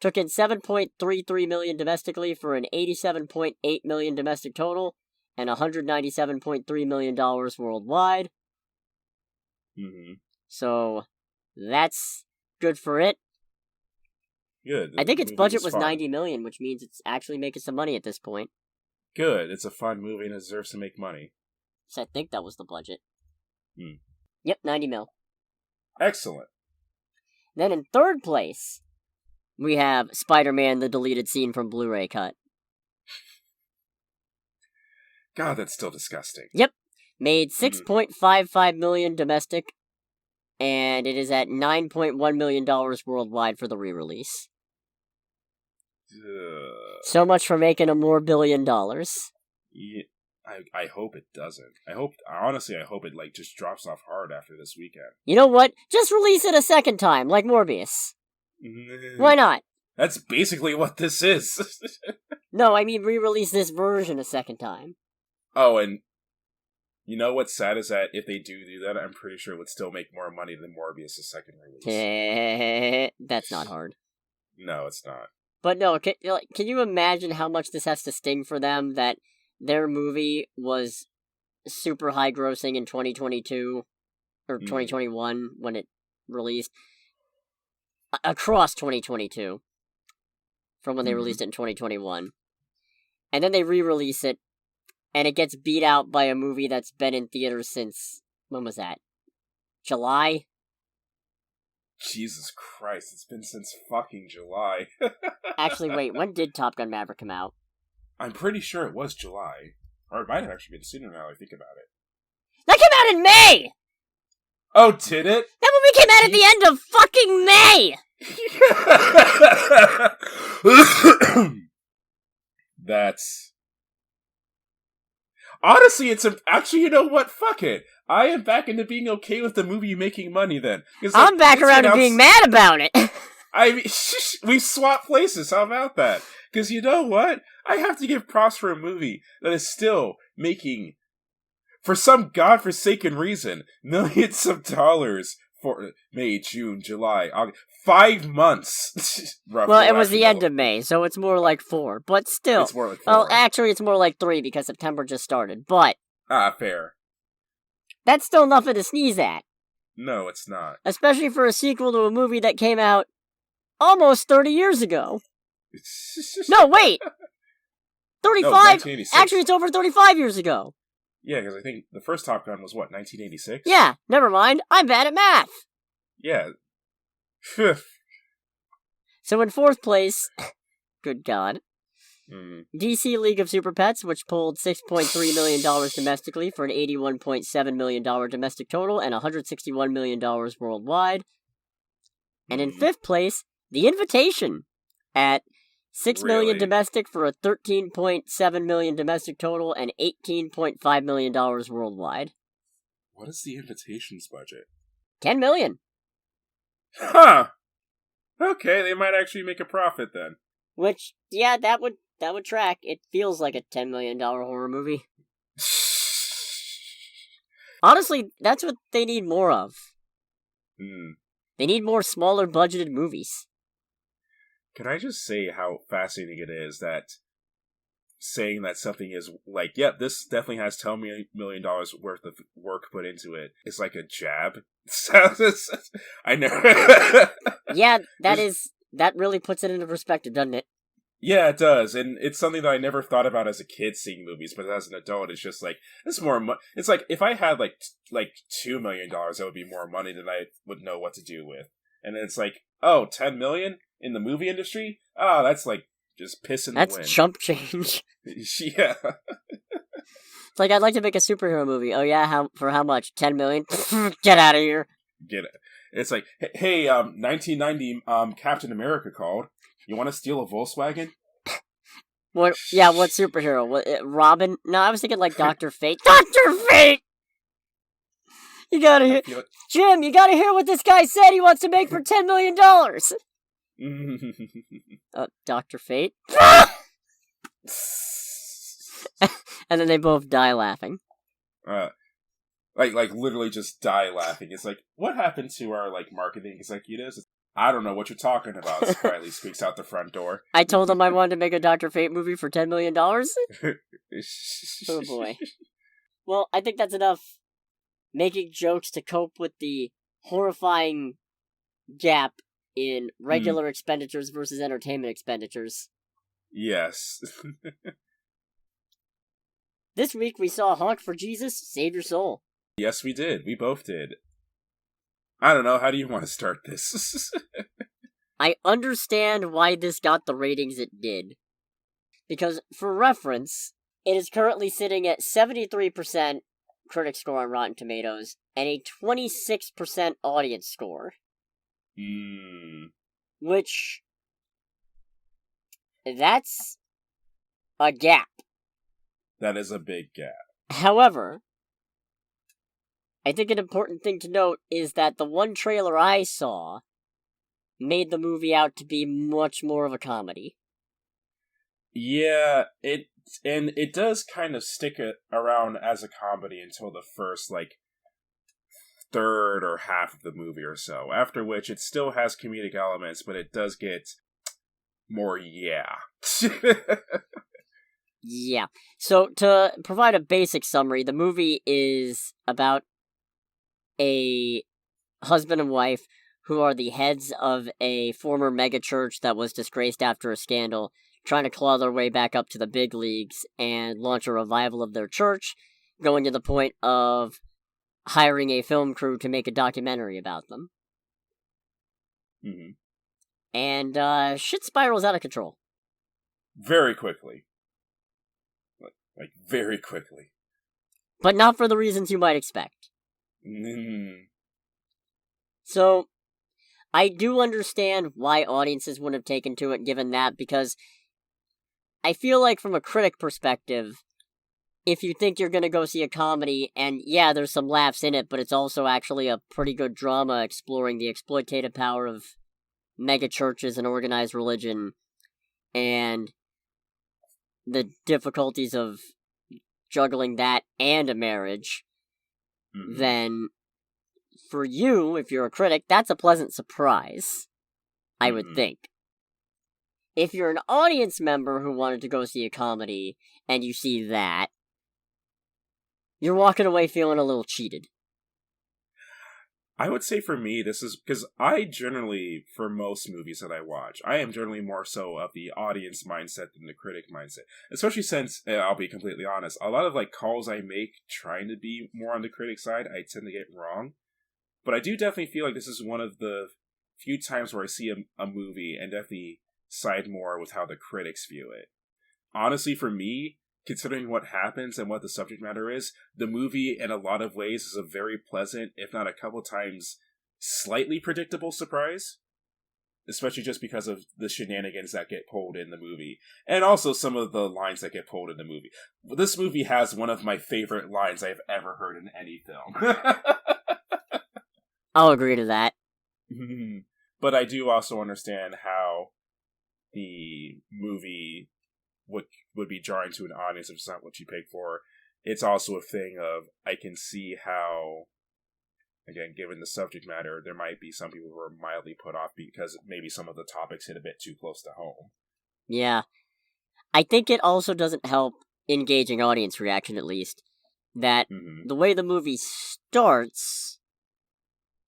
Took in $7.33 million domestically for an $87.8 million domestic total and $197.3 million worldwide. Mm-hmm. So, that's good for it. Good. I think its budget was $90 million, which means it's actually making some money at this point. Good. It's a fun movie and it deserves to make money. So I think that was the budget. Yep, $90 mil. Excellent. Then in third place, we have Spider-Man, the deleted scene from Blu-ray cut. God, that's still disgusting. Yep. Made $6.55 million domestic, and it is at $9.1 million worldwide for the re-release. So much for making a more $1 billion. Yeah, I hope it doesn't. Honestly, I hope it just drops off hard after this weekend. You know what? Just release it a second time, like Morbius. Why not? That's basically what this is. No, I mean re-release this version a second time. Oh, and you know what's sad is that if they do that, I'm pretty sure it would still make more money than Morbius' second release. That's not hard. No, it's not. But no, can you imagine how much this has to sting for them that their movie was super high grossing in 2022 or 2021 when it released? Across 2022 from when they released it in 2021. And then they re-release it, and it gets beat out by a movie that's been in theaters since, when was that? July? Jesus Christ, it's been since fucking July. Actually, wait, when did Top Gun Maverick come out? I'm pretty sure it was July. Or it might have actually been sooner now I think about it. That came out in May! Oh, did it? That movie came out at the end of fucking May! That's... Honestly, actually, you know what? Fuck it. I am back into being okay with the movie making money then. I'm back around to being mad about it. I mean, we swapped places. How about that? Because you know what? I have to give props for a movie that is still making, for some godforsaken reason, millions of dollars for May, June, July, August. 5 months. Well, it was the end of May, so it's more like 4. But still. It's more like 4. Well, actually, it's more like 3 because September just started. But. Fair. That's still nothing to sneeze at. No, it's not. Especially for a sequel to a movie that came out almost 30 years ago. No, wait! 35? No, actually, it's over 35 years ago. Yeah, because I think the first Top Gun was, 1986? Yeah, never mind. I'm bad at math. Yeah. So in 4th place, good God, DC League of Super Pets, which pulled $6.3 million domestically for an $81.7 million domestic total and $161 million worldwide. And in 5th place, The Invitation at $6 million domestic for a $13.7 million domestic total and $18.5 million worldwide. What is The Invitation's budget? $10 million. Huh. Okay, they might actually make a profit then. Which, yeah, that would track. It feels like a $10 million horror movie. Honestly, that's what they need more of. They need more smaller budgeted movies. Can I just say how fascinating it is that saying that something is like, yep, this definitely has $10 million worth of work put into it is like a jab. I know. Yeah, that really puts it into perspective, doesn't it? Yeah, it does, and it's something that I never thought about as a kid seeing movies, but as an adult, it's just like, it's more it's like, if I had like $2 million, that would be more money than I would know what to do with. And it's like, oh, 10 million in the movie industry? Oh, that's like, just piss in the wind. That's chump change. Yeah. It's like, I'd like to make a superhero movie. Oh yeah, for how much? 10 million? Get out of here. Get it. It's like, hey, 1990, Captain America called. You want to steal a Volkswagen? What? Yeah, what superhero? What, Robin? No, I was thinking like Dr. Fate. Dr. Fate! You gotta hear... Jim, you gotta hear what this guy said he wants to make for $10 million! Dr. Fate? And then they both die laughing. Like literally just die laughing. It's like, what happened to our, marketing executives? I don't know what you're talking about, quietly squeaks out the front door. I told them I wanted to make a Dr. Fate movie for $10 million? Oh boy. Well, I think that's enough making jokes to cope with the horrifying gap in regular expenditures versus entertainment expenditures. Yes. This week we saw Honk For Jesus, Save Your Soul. Yes, we did. We both did. I don't know. How do you want to start this? I understand why this got the ratings it did. Because, for reference, it is currently sitting at 73% critic score on Rotten Tomatoes and a 26% audience score. Which, that's a gap. That is a big gap. However, I think an important thing to note is that the one trailer I saw made the movie out to be much more of a comedy. Yeah, it does kind of stick around as a comedy until the first, third or half of the movie or so, after which it still has comedic elements, but it does get more Yeah. So, to provide a basic summary, the movie is about a husband and wife who are the heads of a former mega church that was disgraced after a scandal, trying to claw their way back up to the big leagues and launch a revival of their church, going to the point of hiring a film crew to make a documentary about them. Mm-hmm. And shit spirals out of control. Very quickly. Very quickly. But not for the reasons you might expect. So, I do understand why audiences wouldn't have taken to it given that, because I feel like from a critic perspective, if you think you're gonna go see a comedy, and yeah, there's some laughs in it, but it's also actually a pretty good drama exploring the exploitative power of mega churches and organized religion, and the difficulties of juggling that and a marriage, then for you, if you're a critic, that's a pleasant surprise, I would think. If you're an audience member who wanted to go see a comedy, and you see that, you're walking away feeling a little cheated. I would say for me, this is because I generally, for most movies that I watch, I am generally more so of the audience mindset than the critic mindset. Especially since, I'll be completely honest, a lot of calls I make trying to be more on the critic side, I tend to get wrong. But I do definitely feel like this is one of the few times where I see a movie and definitely side more with how the critics view it. Honestly, for me, considering what happens and what the subject matter is, the movie in a lot of ways is a very pleasant, if not a couple times, slightly predictable surprise. Especially just because of the shenanigans that get pulled in the movie. And also some of the lines that get pulled in the movie. This movie has one of my favorite lines I've ever heard in any film. I'll agree to that. But I do also understand how the movie would be jarring to an audience if it's not what you paid for. It's also a thing of, I can see how, again, given the subject matter, there might be some people who are mildly put off because maybe some of the topics hit a bit too close to home. Yeah. I think it also doesn't help engaging audience reaction, at least, that the way the movie starts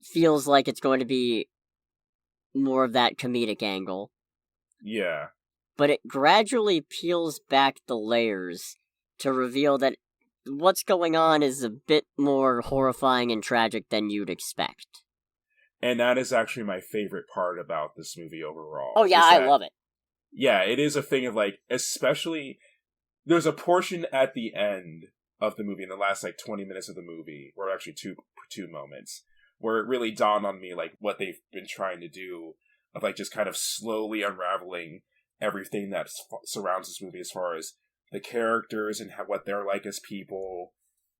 feels like it's going to be more of that comedic angle. Yeah. But it gradually peels back the layers to reveal that what's going on is a bit more horrifying and tragic than you'd expect. And that is actually my favorite part about this movie overall. Oh yeah, I love it. Yeah, it is a thing of especially, there's a portion at the end of the movie, in the last 20 minutes of the movie, or actually two moments, where it really dawned on me what they've been trying to do of just kind of slowly unraveling everything that surrounds this movie as far as the characters and what they're like as people,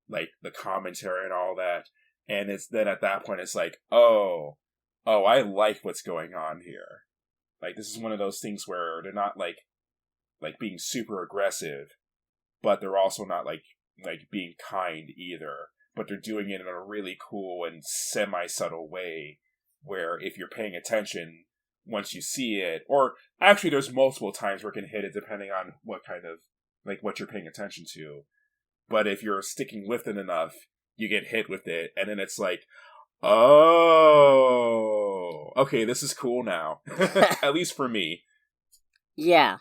the commentary and all that. And it's then at that point it's oh, I like what's going on here. This is one of those things where they're not being super aggressive, but they're also not being kind either. But they're doing it in a really cool and semi-subtle way where if you're paying attention, once you see it, or actually there's multiple times where it can hit it depending on what kind of, what you're paying attention to. But if you're sticking with it enough, you get hit with it, and then it's oh, okay, this is cool now. At least for me. Yeah.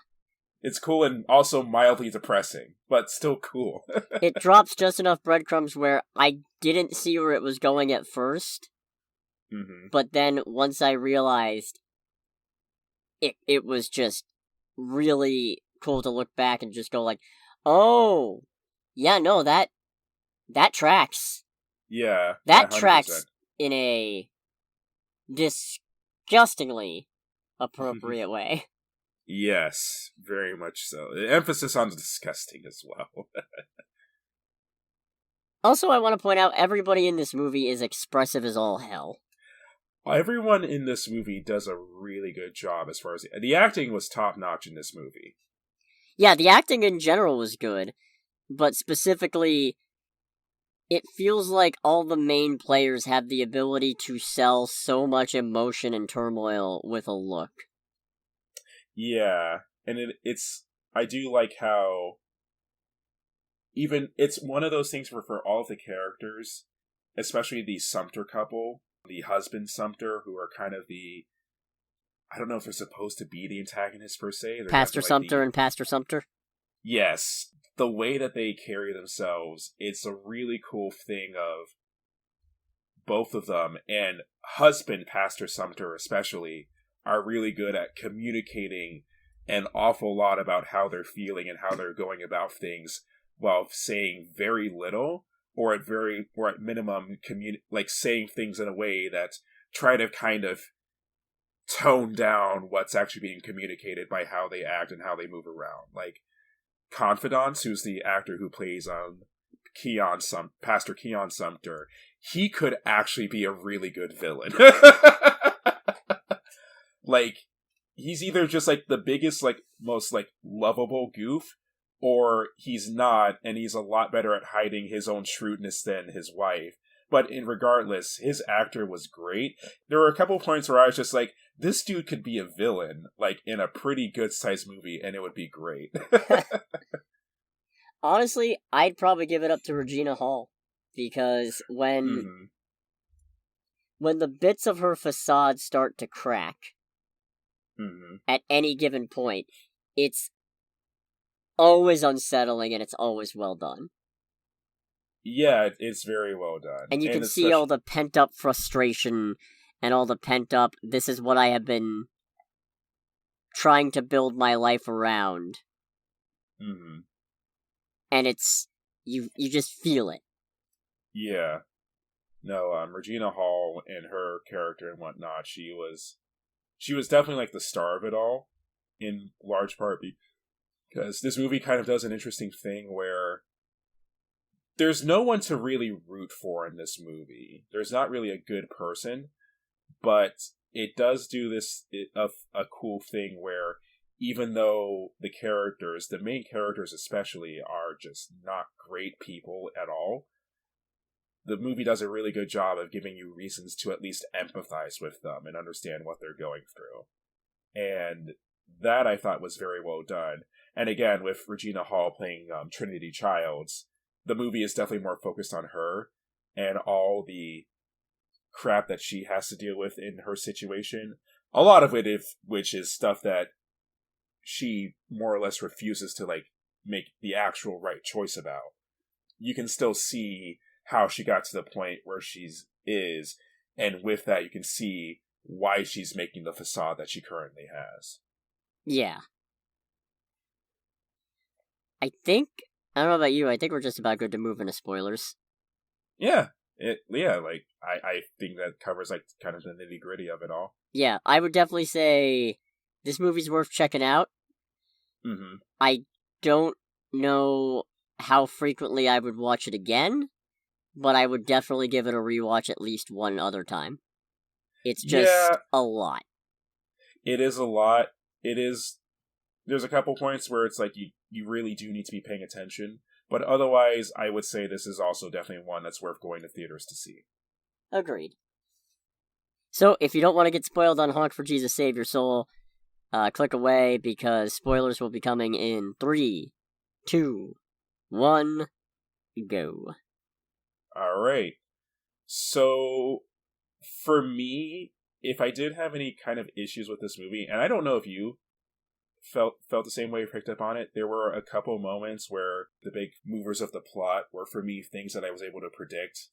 It's cool and also mildly depressing, but still cool. It drops just enough breadcrumbs where I didn't see where it was going at first, but then once I realized it was just really cool to look back and just go like, oh, yeah, no, that tracks. Yeah. That 100%. tracks in a disgustingly appropriate way. Yes, very much so. Emphasis on disgusting as well. Also, I want to point out, everybody in this movie is expressive as all hell. Everyone in this movie does a really good job as far as... The acting was top-notch in this movie. Yeah, the acting in general was good, but specifically, it feels like all the main players have the ability to sell so much emotion and turmoil with a look. Yeah, and it's... I do like how... Even, it's one of those things where for all of the characters, especially the Sumter couple, the husband Sumter, who are kind of the... I don't know if they're supposed to be the antagonists per se. Pastor Sumter and Pastor Sumter? Yes. The way that they carry themselves, it's a really cool thing of both of them, and husband Pastor Sumter especially, are really good at communicating an awful lot about how they're feeling and how they're going about things while saying very little, or at minimum saying things in a way that try to kind of tone down what's actually being communicated by how they act and how they move around. Like Confidence, who's the actor who plays Pastor Keon Sumter, he could actually be a really good villain. Like, he's either just like the biggest, like most like lovable goof, or he's not, and he's a lot better at hiding his own shrewdness than his wife. But regardless, his actor was great. There were a couple points where I was just like, this dude could be a villain, like, in a pretty good-sized movie, and it would be great. Honestly, I'd probably give it up to Regina Hall, because when the bits of her facade start to crack, at any given point, it's always unsettling, and it's always well done. Yeah, it's very well done. And you can see all the pent-up frustration and all the pent-up, this is what I have been trying to build my life around. And it's, you just feel it. Yeah. No, Regina Hall and her character and whatnot, she was definitely like the star of it all, in large part because this movie kind of does an interesting thing where there's no one to really root for in this movie. There's not really a good person, but it does do a cool thing where even though the main characters especially, are just not great people at all, the movie does a really good job of giving you reasons to at least empathize with them and understand what they're going through. And that I thought was very well done. And again, with Regina Hall playing Trinity Childs, the movie is definitely more focused on her and all the crap that she has to deal with in her situation. A lot of it, which is stuff that she more or less refuses to like make the actual right choice about. You can still see how she got to the point where she is, and with that you can see why she's making the facade that she currently has. Yeah. I don't know about you, I think we're just about good to move into spoilers. Yeah. I think that covers like kind of the nitty gritty of it all. Yeah, I would definitely say this movie's worth checking out. I don't know how frequently I would watch it again, but I would definitely give it a rewatch at least one other time. It's just a lot. It is a lot. There's a couple points where it's like you really do need to be paying attention, but otherwise I would say this is also definitely one that's worth going to theaters to see. Agreed. So, if you don't want to get spoiled on Honk For Jesus Save Your Soul, click away, because spoilers will be coming in 3, 2, 1, go. Alright. So, for me, if I did have any kind of issues with this movie, and I don't know if you felt the same way, picked up on it, there were a couple moments where the big movers of the plot were, for me, things that I was able to predict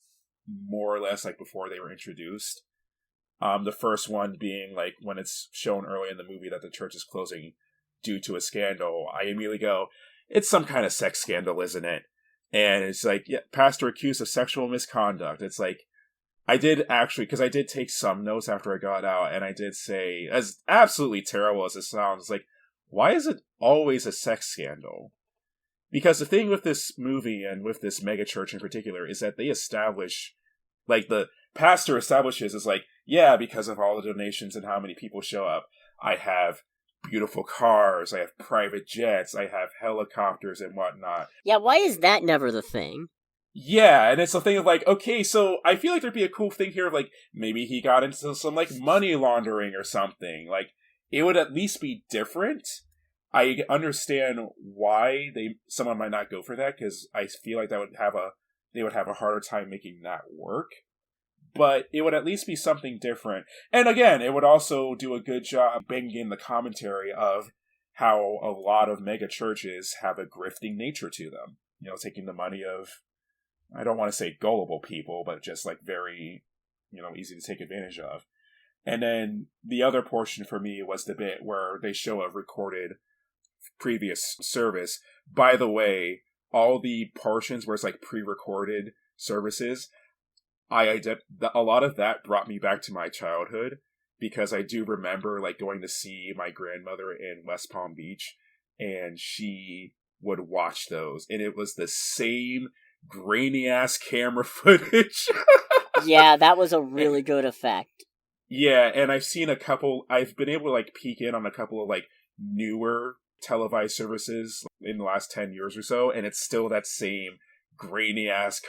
more or less like before they were introduced. The first one being like when it's shown early in the movie that the church is closing due to a scandal. I immediately go, it's some kind of sex scandal, isn't it? And it's like, yeah, pastor accused of sexual misconduct. It's like, I did actually, because I did take some notes after I got out, and I did say, as absolutely terrible as it sounds, like, why is it always a sex scandal? Because the thing with this movie and with this mega church in particular is that they establish, like, the pastor establishes is like, yeah, because of all the donations and how many people show up, I have beautiful cars, I have private jets, I have helicopters and whatnot. Yeah, why is that never the thing? Yeah, and it's a thing of like, okay, so I feel like there'd be a cool thing here of like, maybe he got into some like money laundering or something. Like, it would at least be different. I understand why someone might not go for that, because I feel like they would have a harder time making that work. But it would at least be something different. And again, it would also do a good job bringing in the commentary of how a lot of mega churches have a grifting nature to them. You know, taking the money of, I don't want to say gullible people, but just like very, easy to take advantage of. And then the other portion for me was the bit where they show a recorded previous service. By the way, all the portions where it's like pre-recorded services, a lot of that brought me back to my childhood, because I do remember like going to see my grandmother in West Palm Beach, and she would watch those, and it was the same grainy ass camera footage. Yeah, that was a really good effect. Yeah, and I've been able to like peek in on a couple of like newer televised services in the last 10 years or so, and it's still that same grainy ass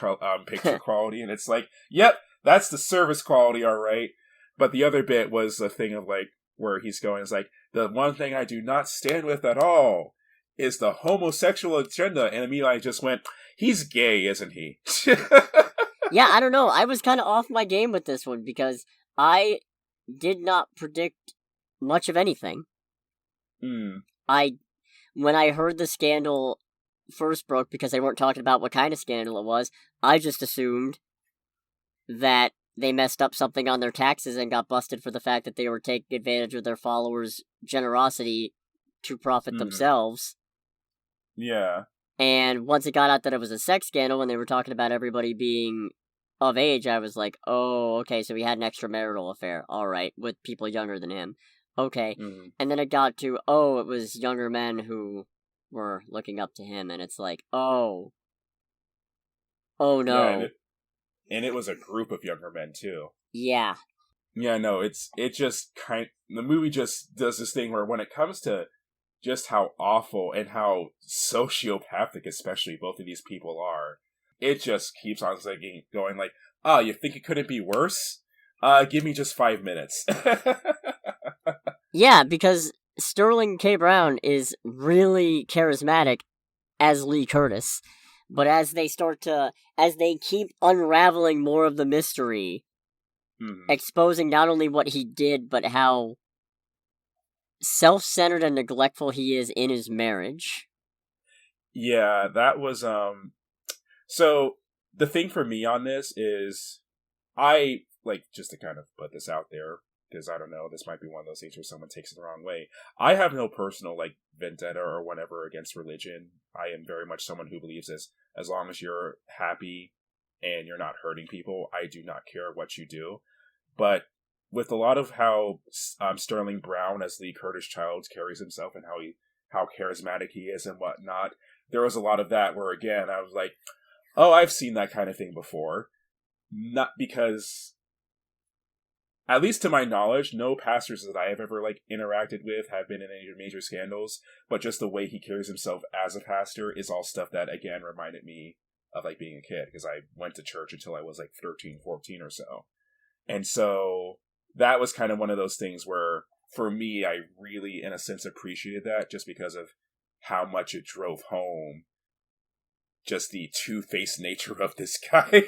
picture quality, and it's like, yep, that's the service quality, all right. But the other bit was a thing of like where he's going is like, the one thing I do not stand with at all is the homosexual agenda, and immediately I just went, he's gay, isn't he? Yeah, I don't know. I was kind of off my game with this one because I did not predict much of anything. When I heard the scandal first broke, because they weren't talking about what kind of scandal it was, I just assumed that they messed up something on their taxes and got busted for the fact that they were taking advantage of their followers' generosity to profit themselves. Yeah. And once it got out that it was a sex scandal, when they were talking about everybody being of age, I was like, oh, okay, so he had an extramarital affair, alright, with people younger than him. Okay. And then it got to, it was younger men who were looking up to him, and it's like, oh no. Yeah, and it was a group of younger men, too. Yeah. Yeah, no, the movie just does this thing where when it comes to just how awful and how sociopathic especially both of these people are, it just keeps on going like, you think it couldn't be worse? Give me just 5 minutes. Yeah, because Sterling K. Brown is really charismatic as Lee Curtis, but as they keep unraveling more of the mystery, exposing not only what he did, but how self-centered and neglectful he is in his marriage. Yeah, that was, so the thing for me on this is, just to kind of put this out there, because I don't know, this might be one of those things where someone takes it the wrong way. I have no personal, vendetta or whatever against religion. I am very much someone who believes as long as you're happy and you're not hurting people, I do not care what you do. But with a lot of how Sterling Brown as Lee Curtis Childs carries himself and how charismatic he is and whatnot, there was a lot of that where, again, I was like, oh, I've seen that kind of thing before. Not because, at least to my knowledge, no pastors that I have ever interacted with have been in any major scandals, but just the way he carries himself as a pastor is all stuff that, again, reminded me of being a kid, because I went to church until I was 13, 14 or so. And so that was kind of one of those things where, for me, I really, in a sense, appreciated that just because of how much it drove home just the two-faced nature of this guy.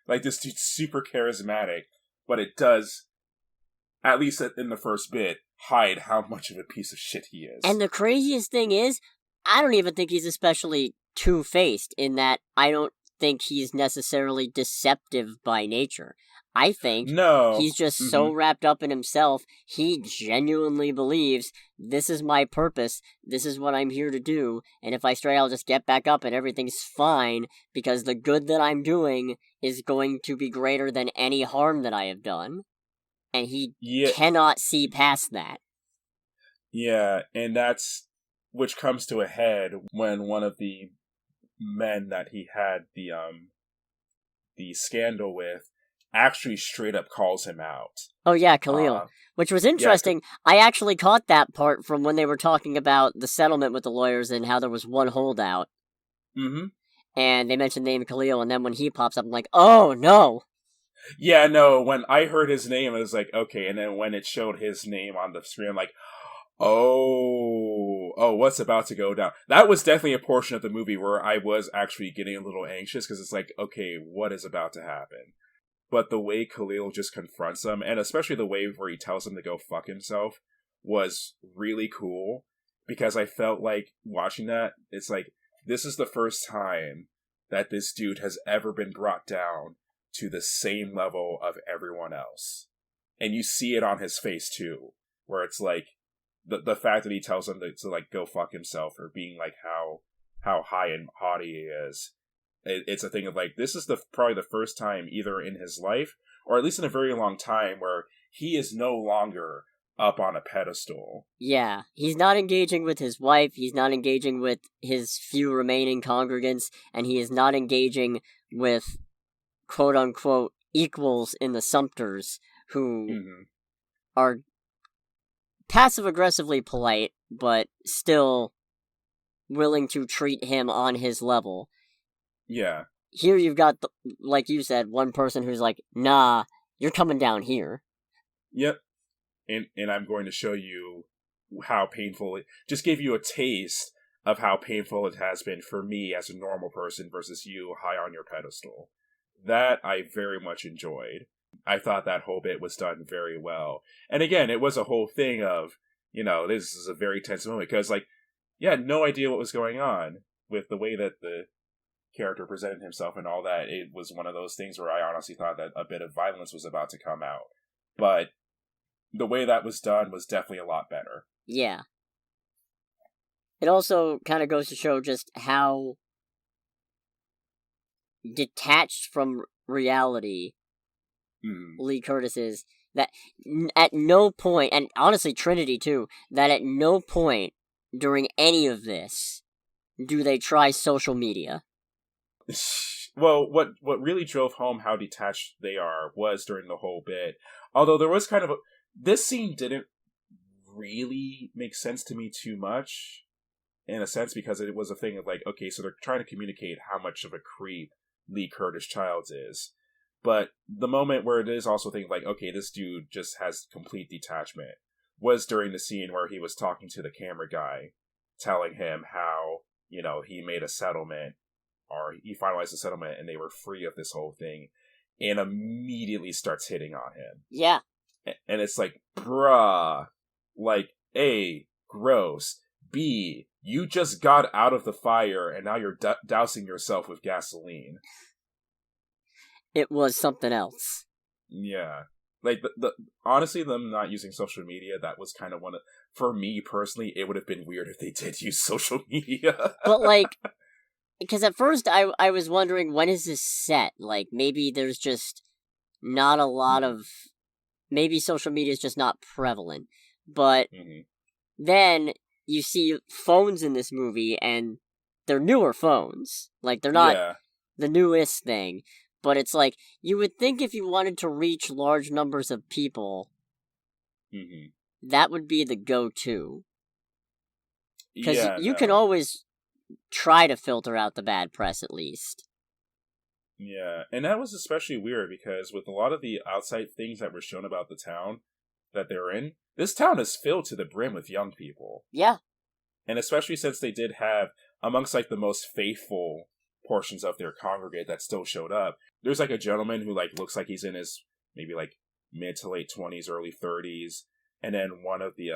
This dude's super charismatic, but it does, at least in the first bit, hide how much of a piece of shit he is. And the craziest thing is, I don't even think he's especially two-faced, in that I don't think he's necessarily deceptive by nature. I think he's just so wrapped up in himself, he genuinely believes, this is my purpose, this is what I'm here to do, and if I stray, I'll just get back up and everything's fine, because the good that I'm doing is going to be greater than any harm that I have done. And he cannot see past that. Yeah, and that's, which comes to a head when one of the men that he had the scandal with actually straight up calls him out. Oh yeah, Khalil. Which was interesting. Yeah, I actually caught that part from when they were talking about the settlement with the lawyers and how there was one holdout. Mm-hmm. And they mentioned the name Khalil, and then when he pops up, I'm like, oh no! Yeah, no, when I heard his name, I was like, okay, and then when it showed his name on the screen, I'm like, oh, what's about to go down? That was definitely a portion of the movie where I was actually getting a little anxious, because it's like, okay, what is about to happen? But the way Khalil just confronts him, and especially the way where he tells him to go fuck himself, was really cool. Because I felt like watching that, it's like, this is the first time that this dude has ever been brought down to the same level of everyone else. And you see it on his face too, where it's like, the fact that he tells him to like go fuck himself, or being like how high and haughty he is. It's a thing of like, this is probably the first time either in his life, or at least in a very long time, where he is no longer up on a pedestal. Yeah, he's not engaging with his wife, he's not engaging with his few remaining congregants, and he is not engaging with quote-unquote equals in the Sumpters, who are passive-aggressively polite, but still willing to treat him on his level. Yeah. Here you've got, like you said, one person who's like, nah, you're coming down here. Yep. And I'm going to show you how painful it... Just gave you a taste of how painful it has been for me as a normal person versus you high on your pedestal. That I very much enjoyed. I thought that whole bit was done very well. And again, it was a whole thing of, this is a very tense moment, because, like, you had no idea what was going on with the way that the character presented himself and all that. It was one of those things where I honestly thought that a bit of violence was about to come out. But the way that was done was definitely a lot better. Yeah. It also kind of goes to show just how detached from reality Lee Curtis is, that at no point, and honestly Trinity too, that at no point during any of this do they try social media. Well, what really drove home how detached they are was during the whole bit. Although there was kind of this scene didn't really make sense to me too much, in a sense, because it was a thing of like, okay, so they're trying to communicate how much of a creep Lee Curtis Childs is. But the moment where it is also thinking like, okay, this dude just has complete detachment, was during the scene where he was talking to the camera guy, telling him how, he made a settlement, or he finalized a settlement, and they were free of this whole thing, and immediately starts hitting on him. Yeah. And it's like, bruh, like, A, gross, B, you just got out of the fire, and now you're dousing yourself with gasoline. It was something else. Yeah. Like, the honestly, them not using social media, that was kind of one of... For me, personally, it would have been weird if they did use social media. But, like... Because at first, I was wondering, when is this set? Like, maybe there's just not a lot of... Maybe social media is just not prevalent. But then you see phones in this movie, and they're newer phones. Like, they're not the newest thing. But it's like, you would think if you wanted to reach large numbers of people, that would be the go-to. Because you can always try to filter out the bad press, at least. Yeah, and that was especially weird, because with a lot of the outside things that were shown about the town that they're in, this town is filled to the brim with young people. Yeah. And especially since they did have, amongst like the most faithful portions of their congregate that still showed up, there's like a gentleman who like looks like he's in his maybe like mid to late 20s, early 30s, and then one of the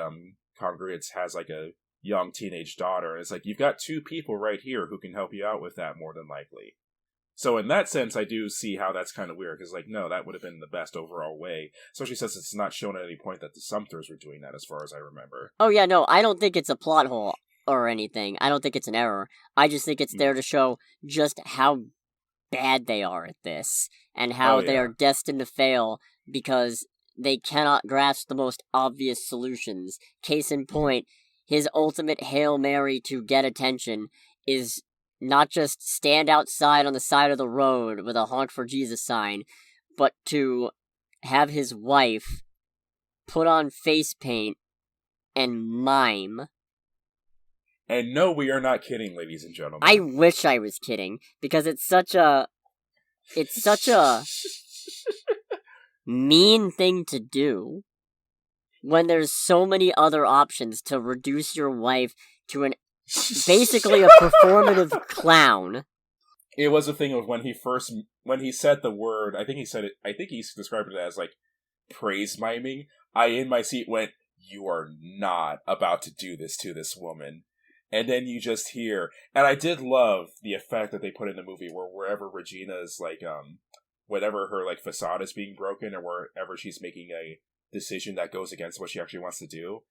congregates has like a young teenage daughter, and it's like, you've got two people right here who can help you out with that more than likely. So in that sense, I do see how that's kind of weird, because, like, no, that would have been the best overall way. Especially since it's not shown at any point that the Sumters were doing that, as far as I remember. Oh yeah, no, I don't think it's a plot hole or anything. I don't think it's an error. I just think it's there to show just how bad they are at this, and how they are destined to fail because they cannot grasp the most obvious solutions. Case in point, his ultimate Hail Mary to get attention is not just stand outside on the side of the road with a Honk For Jesus sign, but to have his wife put on face paint and mime. And no, we are not kidding, ladies and gentlemen. I wish I was kidding, because it's such a mean thing to do when there's so many other options to reduce your wife to basically a performative clown. It was a thing of when he said the word, I think he described it as, like, praise miming. I, in my seat, went, "You are not about to do this to this woman." And then you just hear, and I did love the effect that they put in the movie where wherever Regina's, like, whatever her, like, facade is being broken, or wherever she's making a decision that goes against what she actually wants to do,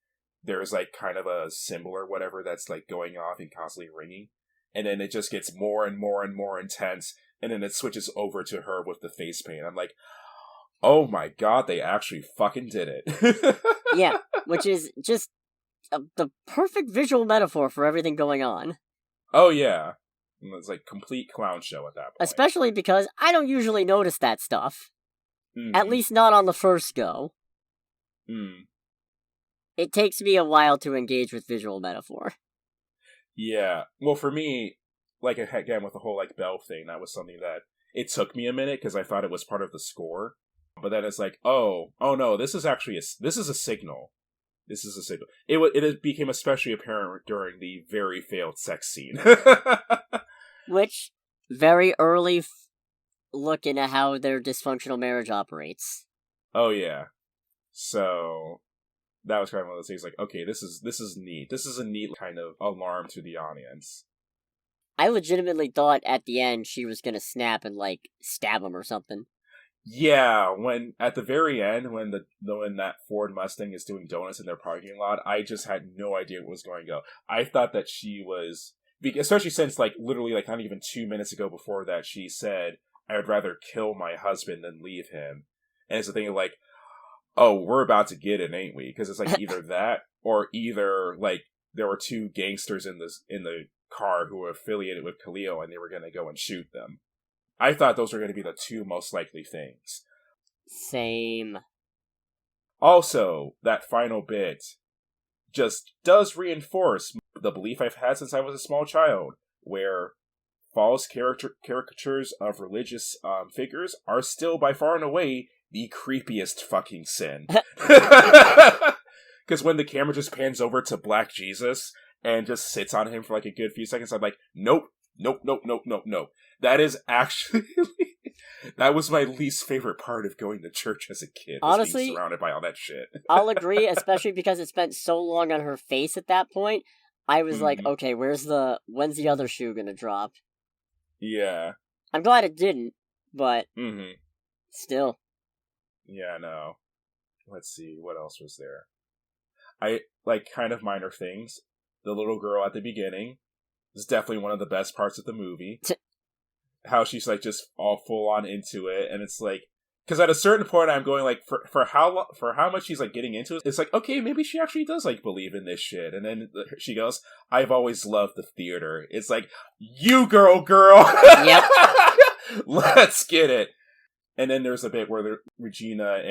there's, like, kind of a symbol or whatever that's, like, going off and constantly ringing. And then it just gets more and more and more intense, and then it switches over to her with the face paint. I'm like, oh my god, they actually fucking did it. Yeah, which is just the perfect visual metaphor for everything going on. Oh yeah. It's like complete clown show at that point. Especially because I don't usually notice that stuff. At least not on the first go. It takes me a while to engage with visual metaphor. Yeah. Well, for me, like, again, with the whole, like, bell thing, that was something that it took me a minute, because I thought it was part of the score. But then it's like, oh no, this is actually this is a signal. This is a signal. It became especially apparent during the very failed sex scene. Which, very early look into how their dysfunctional marriage operates. Oh yeah. So that was kind of one of those things, like, okay, this is neat. This is a neat kind of alarm to the audience. I legitimately thought at the end she was gonna snap and, like, stab him or something. Yeah, when at the very end, when that Ford Mustang is doing donuts in their parking lot, I just had no idea what was going to go. I thought that she was, especially since, like, literally, like, not even 2 minutes ago before that, she said, "I would rather kill my husband than leave him." And it's a thing of, like, oh, we're about to get it, ain't we? Because it's like either that, or either, like, there were two gangsters in the car who were affiliated with Khalil, and they were going to go and shoot them. I thought those were going to be the two most likely things. Same. Also, that final bit just does reinforce the belief I've had since I was a small child, where false caricatures of religious figures are still by far and away the creepiest fucking sin. Because when the camera just pans over to Black Jesus and just sits on him for, like, a good few seconds, I'm like, nope. That is actually... that was my least favorite part of going to church as a kid. Honestly, being surrounded by all that shit. I'll agree, especially because it spent so long on her face at that point. I was like, okay, when's the other shoe gonna drop? Yeah. I'm glad it didn't, but still. Yeah, no. Let's see, what else was there? I, like, kind of minor things. The little girl at the beginning is definitely one of the best parts of the movie. How she's, like, just all full on into it, and it's like, because at a certain point I'm going, like, for how much she's, like, getting into it, it's like, okay, maybe she actually does, like, believe in this shit. And then she goes, "I've always loved the theater." It's like, you girl. Yep. Let's get it. And then there's a bit where Regina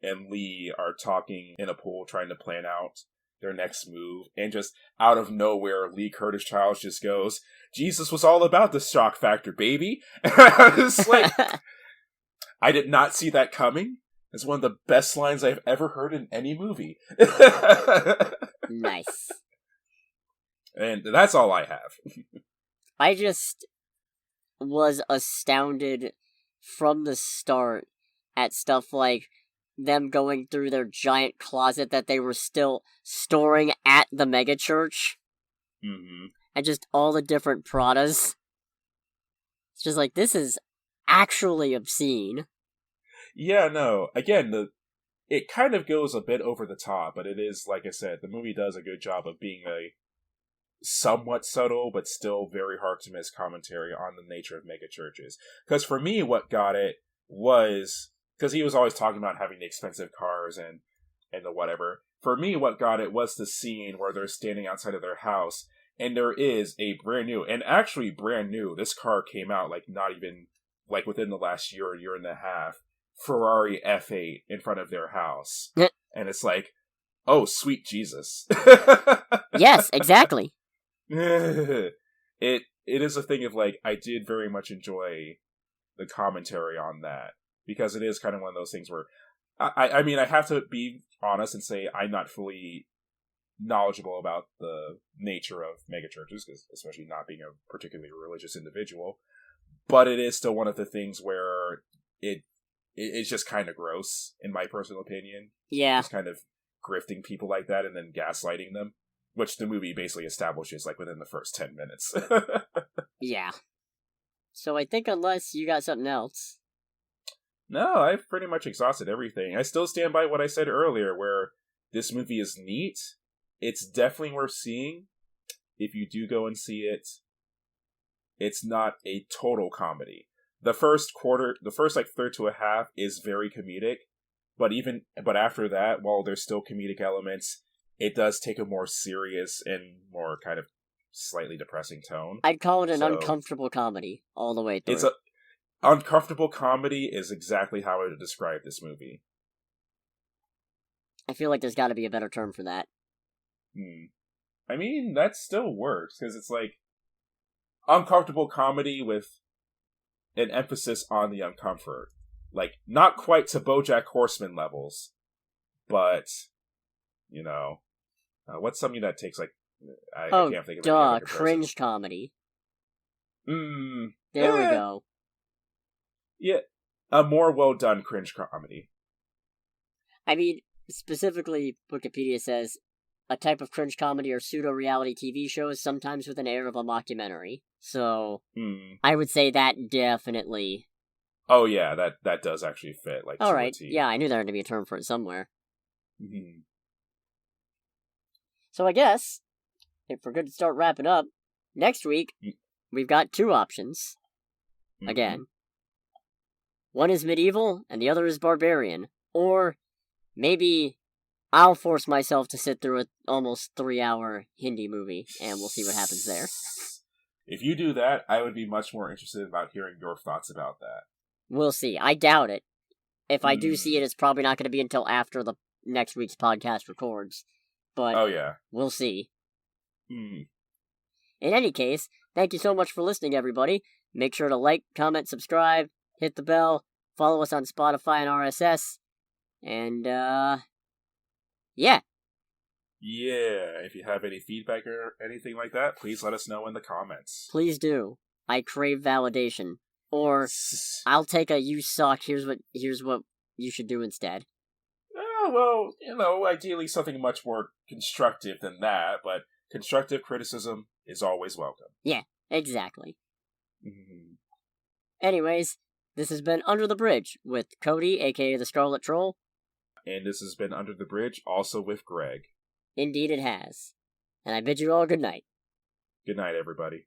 and Lee are talking in a pool, trying to plan out their next move, and just out of nowhere, Lee Curtis Childs just goes, "Jesus was all about the shock factor, baby." And I was like, I did not see that coming. It's one of the best lines I've ever heard in any movie. Nice. And that's all I have. I just was astounded from the start at stuff like them going through their giant closet that they were still storing at the megachurch. And just all the different Pradas. It's just like, this is actually obscene. Yeah, no. Again, it kind of goes a bit over the top, but it is, like I said, the movie does a good job of being a somewhat subtle, but still very hard to miss commentary on the nature of mega churches. Because for me, what got it was, because he was always talking about having the expensive cars and the whatever. For me, what got it was the scene where they're standing outside of their house, and there is a brand new, this car came out, like, not even, like, within the last year and a half, Ferrari F8 in front of their house. And it's like, oh, sweet Jesus. Yes, exactly. It is a thing of, like, I did very much enjoy the commentary on that, because it is kind of one of those things where I mean, I have to be honest and say I'm not fully knowledgeable about the nature of megachurches, because especially not being a particularly religious individual, but it is still one of the things where it's just kind of gross, in my personal opinion. Yeah. Just kind of grifting people like that and then gaslighting them, which the movie basically establishes, like, within the first 10 minutes. Yeah. So I think unless you got something else... No, I've pretty much exhausted everything. I still stand by what I said earlier, where this movie is neat. It's definitely worth seeing. If you do go and see it, it's not a total comedy. The first third to a half is very comedic, but after that, while there's still comedic elements, it does take a more serious and more kind of slightly depressing tone. I'd call it an uncomfortable comedy all the way through. Uncomfortable comedy is exactly how I would describe this movie. I feel like there's got to be a better term for that. I mean, that still works, because it's like uncomfortable comedy with an emphasis on the uncomfort. Like, not quite to BoJack Horseman levels, but, you know, what's something that takes, like, I can't think of any cringe comedy. There we go. Yeah, a more well-done cringe comedy. I mean, specifically, Wikipedia says, a type of cringe comedy or pseudo-reality TV shows, sometimes with an air of a mockumentary. So, I would say that definitely... Oh yeah, that does actually fit, like, alright, yeah, I knew there had to be a term for it somewhere. Mm-hmm. So I guess, if we're good to start wrapping up, next week, we've got two options. Again. One is medieval, and the other is barbarian. Or, maybe I'll force myself to sit through an almost 3-hour Hindi movie, and we'll see what happens there. If you do that, I would be much more interested about hearing your thoughts about that. We'll see. I doubt it. If I do see it, it's probably not going to be until after the next week's podcast records. But we'll see. In any case, thank you so much for listening, everybody. Make sure to like, comment, subscribe, hit the bell, follow us on Spotify and RSS, and, yeah. Yeah, if you have any feedback or anything like that, please let us know in the comments. Please do. I crave validation. Or, I'll take a "you suck, here's what you should do instead." Well, ideally something much more constructive than that, but constructive criticism is always welcome. Yeah, exactly. Anyways, this has been Under the Bridge with Cody, aka the Scarlet Troll. And this has been Under the Bridge, also with Greg. Indeed it has. And I bid you all good night. Good night, everybody.